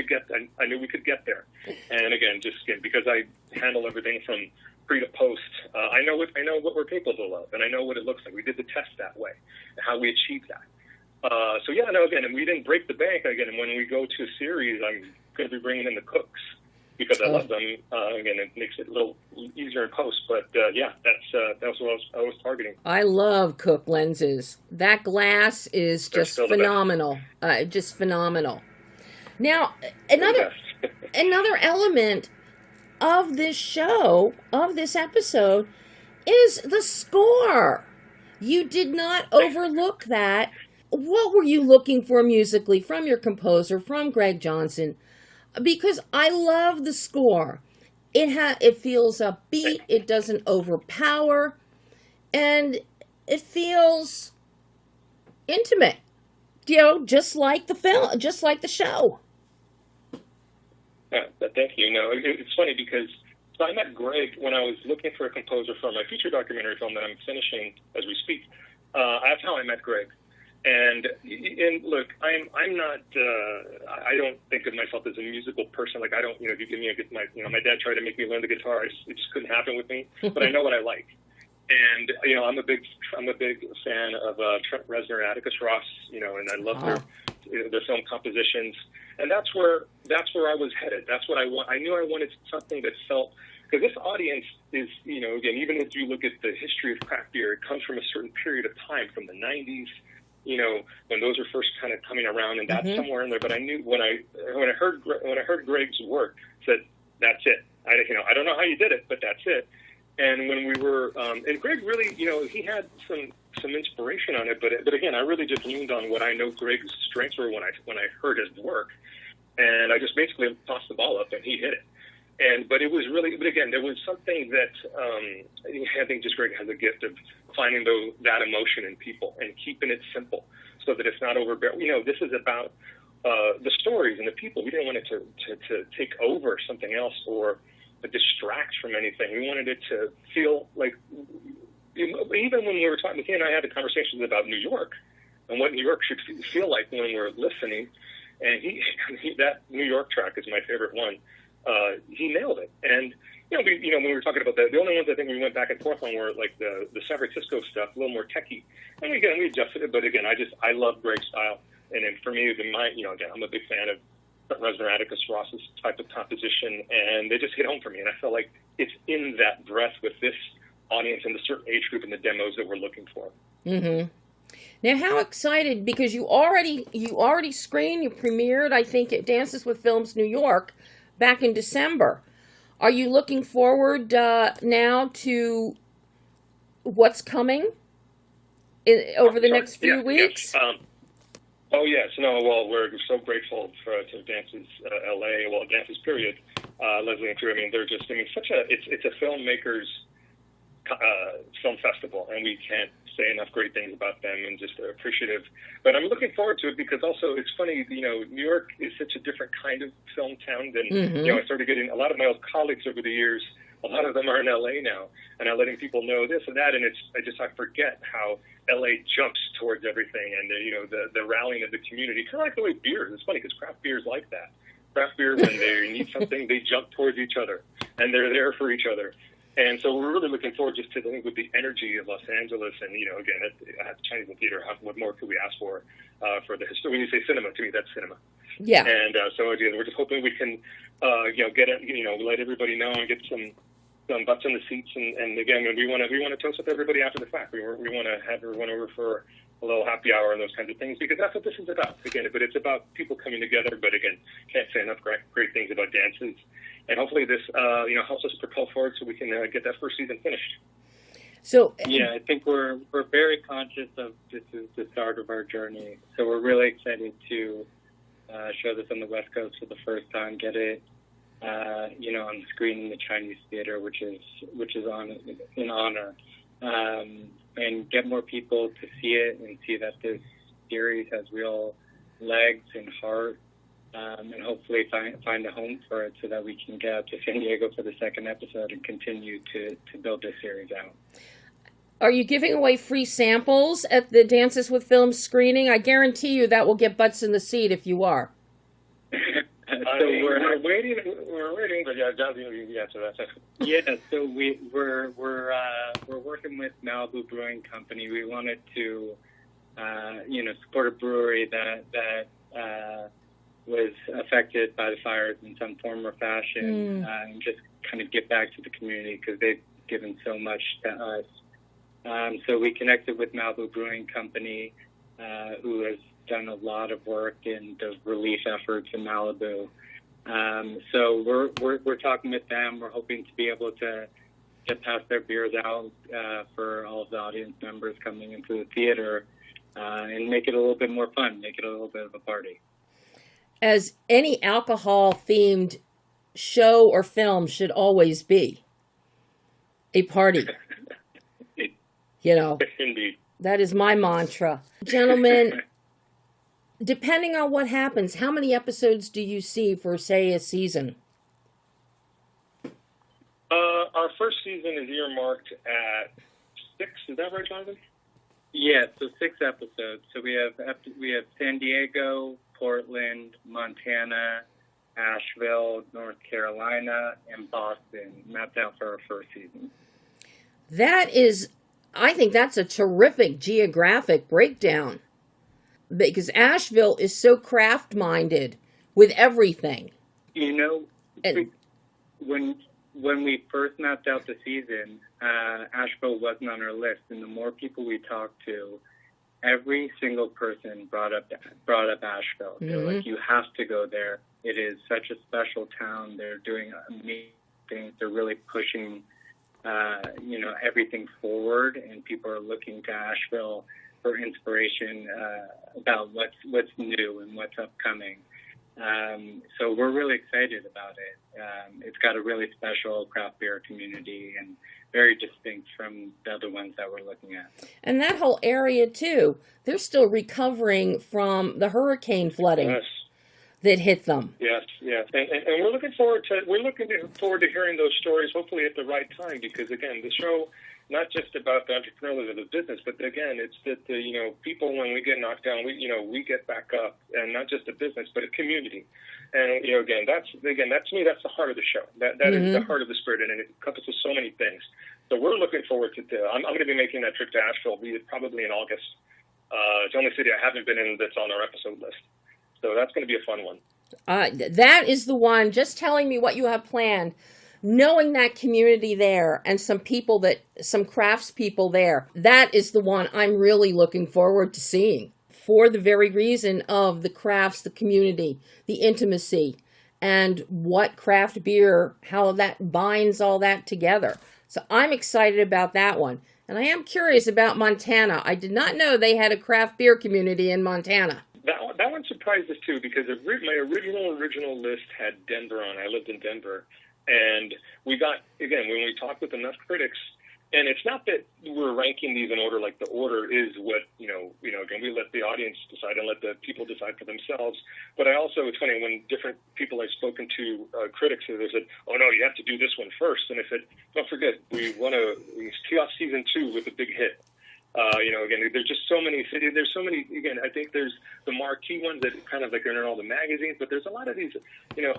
C: could get there. And again, because I handle everything from pre to post, I know what we're capable of, and I know what it looks like. We did the test that way, and how we achieved that. And we didn't break the bank. Again, when we go to a series, I'm going to be bringing in the Cooks, because I love them. Again, it makes it a little easier in post. But yeah, that's what I was targeting.
A: I love Cook lenses. That glass is just phenomenal. Just phenomenal. Now, another element of this show, of this episode, is the score. You did not overlook that. What were you looking for musically from your composer, from Greg Johnson? Because I love the score. It feels upbeat, it doesn't overpower, and it feels intimate. You know, just like the film, just like the show.
C: Thank you. No, it's funny because I met Greg when I was looking for a composer for my feature documentary film that I'm finishing as we speak. That's how I met Greg. And look, I'm not. I don't think of myself as a musical person. Like I don't. You know, if you give me my dad tried to make me learn the guitar. It just couldn't happen with me. But I know what I like. And I'm a big fan of Trent Reznor and Atticus Ross. You know, and I love their film compositions. And that's where I was headed. That's what I want. I knew I wanted something that felt, because this audience is, you know, again, even if you look at the history of craft beer, it comes from a certain period of time, from the 90s, you know, when those were first kind of coming around, and that's somewhere in there. But I knew when I heard Greg's work, said that's it. I don't know how you did it, but that's it. And when we were, and Greg really, you know, he had some inspiration on it, but again, I really just leaned on what I know Greg's strengths were when I heard his work, and I just basically tossed the ball up and he hit it. But it was really, but again, there was something that I think just Greg has a gift of finding that emotion in people and keeping it simple so that it's not overbearing. You know, this is about the stories and the people. We didn't want it to take over something else or distract from anything. We wanted it to feel like, even when we were talking, he and I had the conversations about New York and what New York should feel like when we're listening. And he that New York track is my favorite one. He nailed it. And when we were talking about that, the only ones I think we went back and forth on were like the San Francisco stuff, a little more techie. And again, we adjusted it, but again, I love Greg's style. And then for me, again, I'm a big fan of Reznor, Atticus Ross's type of composition, and they just hit home for me. And I felt like it's in that breath with this audience and the certain age group and the demos that we're looking for.
A: Mm-hmm. Now, how excited, because you already screened, you premiered, I think, at Dances with Films New York back in December. Are you looking forward now to what's coming over the next few weeks?
C: Yes. Oh, yes. No, well, we're so grateful to Dances LA, well, Dances period, Leslie and Drew. I mean, they're just, it's a filmmakers film festival, and we can't say enough great things about them, and just appreciative. But I'm looking forward to it because also it's funny, New York is such a different kind of film town than, I started getting a lot of my old colleagues over the years. A lot of them are in LA now, and I'm letting people know this and that, and I forget how LA jumps towards everything, and the rallying of the community, kind of like the way beer. It's funny because craft beer is like that. Craft beer, when they need something, they jump towards each other, and they're there for each other. And so we're really looking forward just to, I think, with the energy of Los Angeles, and again, at the Chinese Theater, what more could we ask for the history? When you say cinema, to me, that's cinema.
A: Yeah.
C: And so again, we're just hoping we can, get it, let everybody know and get some butts in the seats, and again, we want to toast with everybody after the fact. We want to have everyone over for a little happy hour and those kinds of things, because that's what this is about. Again, but it's about people coming together. But again, can't say enough great things about Dances, and hopefully this helps us propel forward so we can get that first season finished.
A: So
D: yeah, I think we're very conscious of this is the start of our journey. So we're really excited to show this on the West Coast for the first time, get it on the screen in the Chinese Theater, which is an honor, and get more people to see it and see that this series has real legs and heart, and hopefully find a home for it so that we can get out to San Diego for the second episode and continue to build this series out.
A: Are you giving away free samples at the Dances with Films screening? I guarantee you that will get butts in the seat if you are.
C: So we're waiting, but yeah, John, you answer that.
D: Yeah, so we're working with Malibu Brewing Company. We wanted to, support a brewery that was affected by the fires in some form or fashion, and just kind of give back to the community because they've given so much to us. So we connected with Malibu Brewing Company, who has done a lot of work in the relief efforts in Malibu. So we're talking with them. We're hoping to be able to pass their beers out for all of the audience members coming into the theater, and make it a little bit more fun, make it a little bit of a party.
A: As any alcohol-themed show or film should always be, a party. You know,
C: Indeed.
A: That is my mantra. Gentlemen, depending on what happens, how many episodes do you see for, say, a season?
C: Our first season is earmarked at 6. Is that right, Jonathan?
D: Yeah, so 6 episodes. So we have San Diego, Portland, Montana, Asheville, North Carolina, and Boston mapped out for our first season.
A: I think that's a terrific geographic breakdown, because Asheville is so craft-minded with everything.
D: You know, when we first mapped out the season, Asheville wasn't on our list, and the more people we talked to, every single person brought up Asheville. They're like, you have to go there. It is such a special town. They're doing amazing things. They're really pushing, everything forward, and people are looking to Asheville for inspiration about what's new and what's upcoming. So we're really excited about it. It's got a really special craft beer community and very distinct from the other ones that we're looking at.
A: And that whole area, too, they're still recovering from the hurricane flooding that hit them.
C: Yes. And we're looking forward to hearing those stories, hopefully at the right time, because, again, the show, not just about the entrepreneurs of the business, but again, it's that people, when we get knocked down, we get back up, and not just a business, but a community. And again, that's to me, that's the heart of the show. That is the heart of the spirit, and it encompasses so many things. So we're looking forward to. I'm going to be making that trip to Asheville, probably in August. It's the only city I haven't been in that's on our episode list. So that's going to be a fun one.
A: That is the one. Just telling me what you have planned. Knowing that community there and some craftspeople there, that is the one I'm really looking forward to seeing, for the very reason of the crafts, the community, the intimacy, and what craft beer, how that binds all that together. So I'm excited about that one. And I am curious about Montana. I did not know they had a craft beer community in Montana.
C: That one surprised us too, because my original list had Denver on. I lived in Denver. And we got, again, when we talked with enough critics, and it's not that we're ranking these in order, like the order is what, again, we let the audience decide and let the people decide for themselves. But it's funny, when different people I've spoken to, critics, they said, oh no, you have to do this one first. And I said, don't forget, we kick off season 2 with a big hit. Again, there's just so many cities. There's so many, again, I think there's the marquee ones that kind of like are in all the magazines, but there's a lot of these,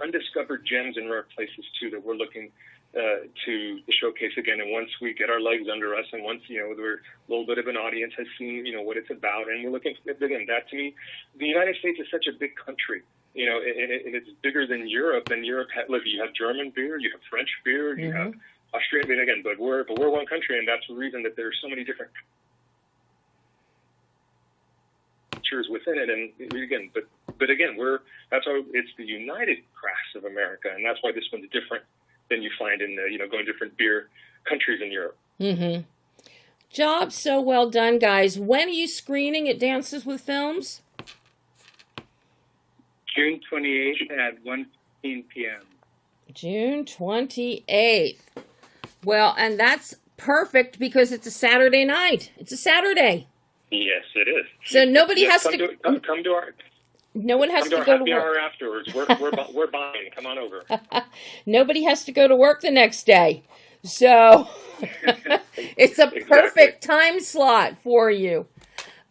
C: undiscovered gems and rare places too that we're looking to showcase again. And once we get our legs under us, and once, we're a little bit of an audience has seen, what it's about, and we're looking, again, that to me, the United States is such a big country, and it's bigger than Europe. And Europe, you have German beer, you have French beer, you have Australian, again, but we're one country, and that's the reason that there's so many different within it. And again, but again, that's why it's the United Crafts of America, and that's why this one's different than you find in going to different beer countries in Europe.
A: Job so well done, guys. When are you screening at Dances with Films?
D: June 28th at 1:15 p.m.
A: June 28th. Well, and that's perfect because it's a Saturday night. It's a Saturday.
C: Yes, it is.
A: So nobody has to
C: come to our.
A: No one has to go
C: to
A: work.
C: Hour afterwards. We're buying. Come on over.
A: Nobody has to go to work the next day, so it's a perfect time slot for you,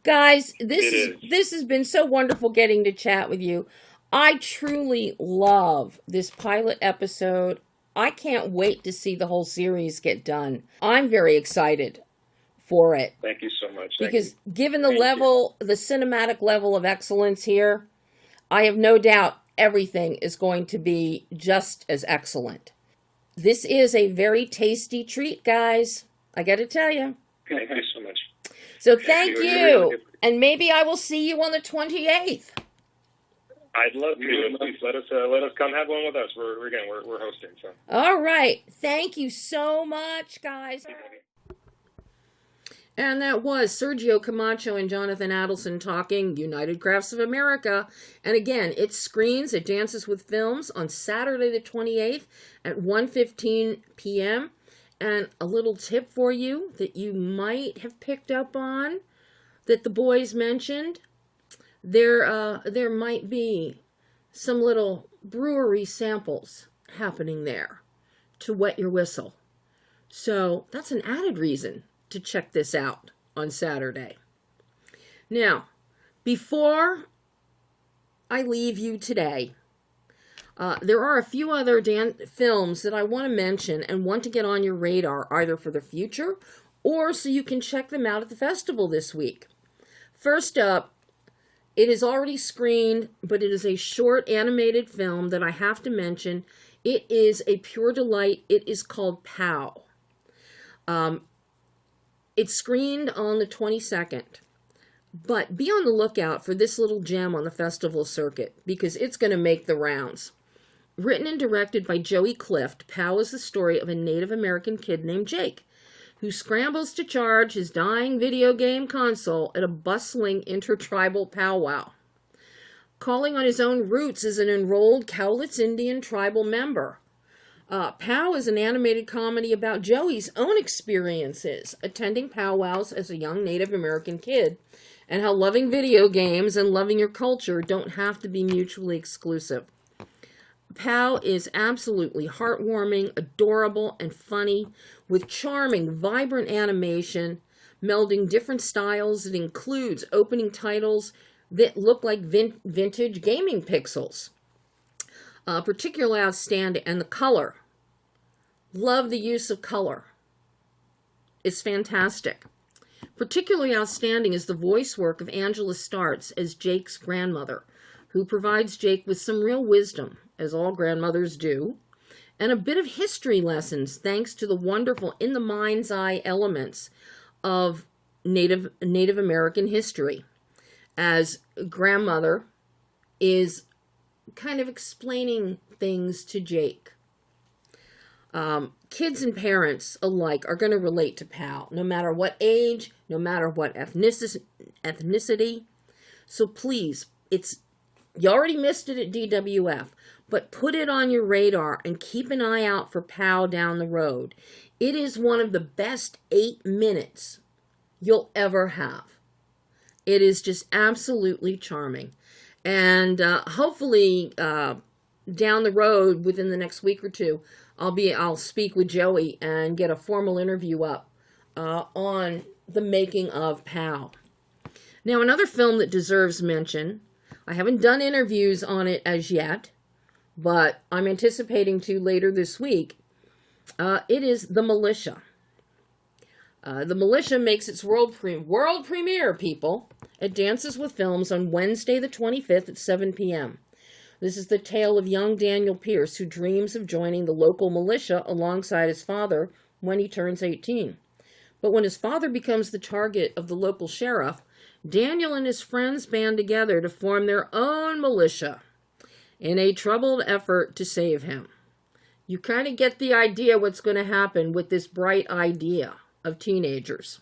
A: guys. This has been so wonderful getting to chat with you. I truly love this pilot episode. I can't wait to see the whole series get done. I'm very excited for it.
C: Thank you so much.
A: Because given the level, the cinematic level of excellence here, I have no doubt everything is going to be just as excellent. This is a very tasty treat, guys. I got to tell you.
C: Okay, thanks so much.
A: So thank you. And maybe I will see you on the 28th.
C: I'd love to. Please let us come have one with us. We're hosting. So.
A: All right. Thank you so much, guys. And that was Sergio Camacho and Jonathan Adelson talking United Crafts of America. And again, it screens at Dances with Films on Saturday the 28th at 1:15 p.m. And a little tip for you that you might have picked up on that the boys mentioned. There might be some little brewery samples happening there to wet your whistle. So that's an added reason to check this out on Saturday. Now, before I leave you today, there are a few other films that I want to mention and want to get on your radar, either for the future or so you can check them out at the festival this week. First up, it is already screened, but it is a short animated film that I have to mention. It is a pure delight. It is called POW. It's screened on the 22nd. But be on the lookout for this little gem on the festival circuit, because it's going to make the rounds. Written and directed by Joey Clift, POW is the story of a Native American kid named Jake, who scrambles to charge his dying video game console at a bustling intertribal powwow. Calling on his own roots as an enrolled Cowlitz Indian tribal member, POW is an animated comedy about Joey's own experiences attending powwows as a young Native American kid, and how loving video games and loving your culture don't have to be mutually exclusive. POW is absolutely heartwarming, adorable, and funny, with charming, vibrant animation, melding different styles. It includes opening titles that look like vintage gaming pixels. Particularly outstanding, and the color. Love the use of color. It's fantastic. Particularly outstanding is the voice work of Angela Startz as Jake's grandmother, who provides Jake with some real wisdom, as all grandmothers do, and a bit of history lessons thanks to the wonderful in the mind's eye elements of Native American history, as grandmother is kind of explaining things to Jake. Kids and parents alike are going to relate to POW, no matter what age, no matter what ethnicity. So please, you already missed it at DWF, but put it on your radar and keep an eye out for POW down the road. It is one of the best 8 minutes you'll ever have. It is just absolutely charming. And hopefully down the road, within the next week or two, I'll speak with Joey and get a formal interview up on the making of POW. Now, another film that deserves mention, I haven't done interviews on it as yet, but I'm anticipating to later this week. It is The Militia. The Militia makes its world premiere, people, at Dances with Films on Wednesday the 25th at 7 p.m. This is the tale of young Daniel Pierce, who dreams of joining the local militia alongside his father when he turns 18. But when his father becomes the target of the local sheriff, Daniel and his friends band together to form their own militia in a troubled effort to save him. You kind of get the idea what's going to happen with this bright idea of teenagers.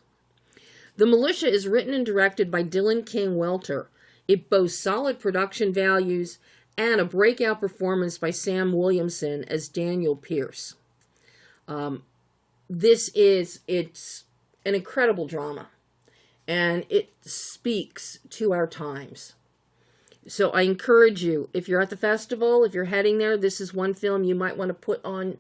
A: The Militia is written and directed by Dylan King Welter. It boasts solid production values and a breakout performance by Sam Williamson as Daniel Pierce. It's an incredible drama, and it speaks to our times. So I encourage you, if you're at the festival, if you're heading there, this is one film you might want to put on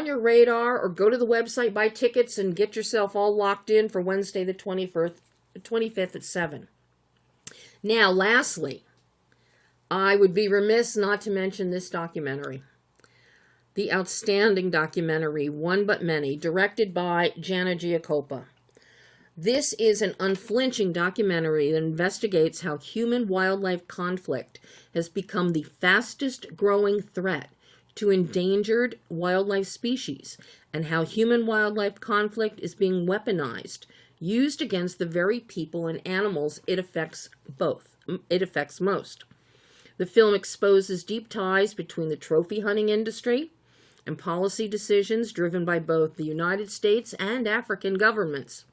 A: your radar, or go to the website, buy tickets, and get yourself all locked in for Wednesday the 25th at 7. Now, lastly, I would be remiss not to mention this documentary. The outstanding documentary, One But Many, directed by Jana Giacopa. This is an unflinching documentary that investigates how human-wildlife conflict has become the fastest growing threat to endangered wildlife species, and how human-wildlife conflict is being weaponized, used against the very people and animals it affects most. The film exposes deep ties between the trophy hunting industry and policy decisions driven by both the United States and African governments,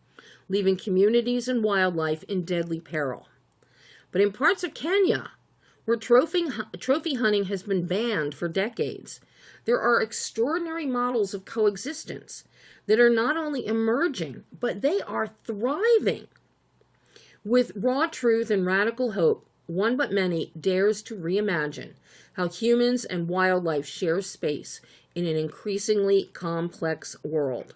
A: leaving communities and wildlife in deadly peril. But in parts of Kenya, where trophy hunting has been banned for decades, there are extraordinary models of coexistence that are not only emerging, but they are thriving. With raw truth and radical hope, One But Many dares to reimagine how humans and wildlife share space in an increasingly complex world.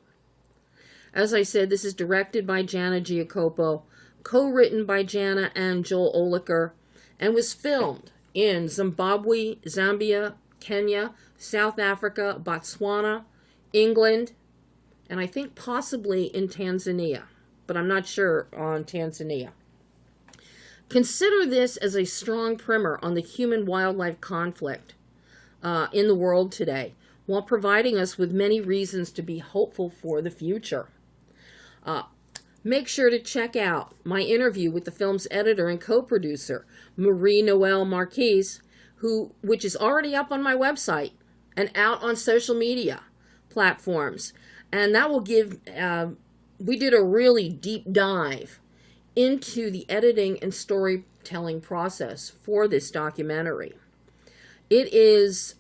A: As I said, this is directed by Jana Giacopo, co-written by Jana and Joel Oliker, and was filmed in Zimbabwe, Zambia, Kenya, South Africa, Botswana, England, and I think possibly in Tanzania, but I'm not sure on Tanzania. Consider this as a strong primer on the human-wildlife conflict in the world today, while providing us with many reasons to be hopeful for the future. Make sure to check out my interview with the film's editor and co-producer, Marie-Noelle Marquise, which is already up on my website and out on social media platforms. And that will give, we did a really deep dive into the editing and storytelling process for this documentary. There's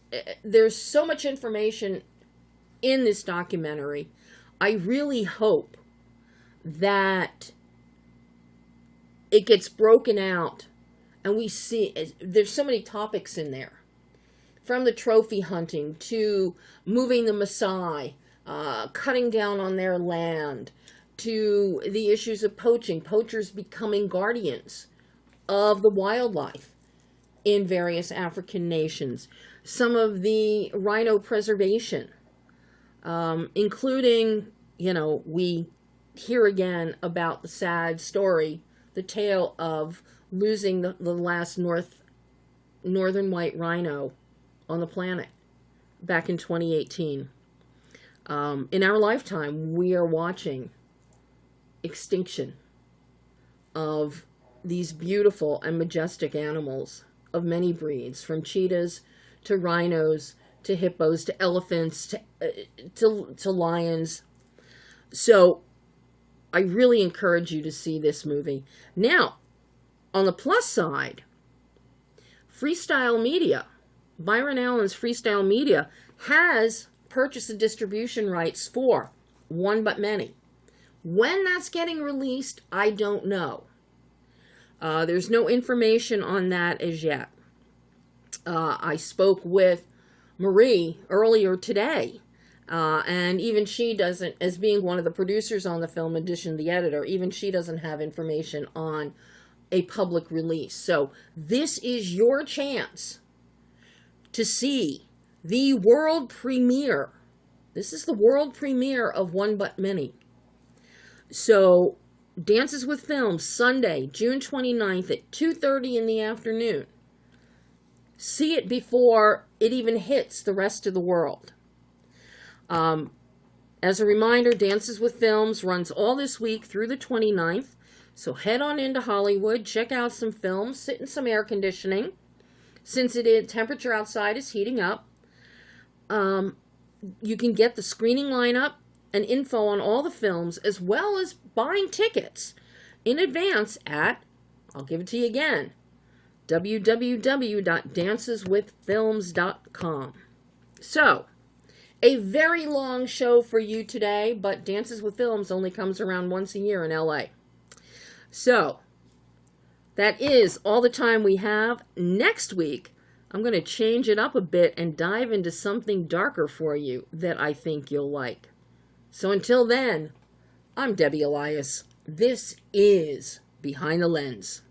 A: so much information in this documentary. I really hope that it gets broken out and we see, there's so many topics in there, from the trophy hunting to moving the Maasai, cutting down on their land, to the issues of poaching, poachers becoming guardians of the wildlife in various African nations, some of the rhino preservation, including, we hear again about the sad story, the tale of losing the last northern white rhino on the planet back in 2018. In our lifetime, we are watching extinction of these beautiful and majestic animals of many breeds, from cheetahs to rhinos to hippos to elephants to lions. So I really encourage you to see this movie. Now, on the plus side, Freestyle Media, Byron Allen's Freestyle Media, has purchased the distribution rights for One But Many. When that's getting released, I don't know. There's no information on that as yet. I spoke with Marie earlier today, and even she doesn't, as being one of the producers on the film, in addition to the editor, even she doesn't have information on a public release. So this is your chance to see the world premiere. This is the world premiere of One But Many. So Dances with Films, Sunday, June 29th at 2:30 in the afternoon. See it before it even hits the rest of the world. As a reminder, Dances with Films runs all this week through the 29th. So head on into Hollywood, check out some films, sit in some air conditioning, since temperature outside is heating up. You can get the screening lineup and info on all the films, as well as buying tickets in advance at, I'll give it to you again, www.danceswithfilms.com. So, a very long show for you today, but Dances with Films only comes around once a year in LA. So, that is all the time we have. Next week, I'm going to change it up a bit and dive into something darker for you that I think you'll like. So until then, I'm Debbie Elias. This is Behind the Lens.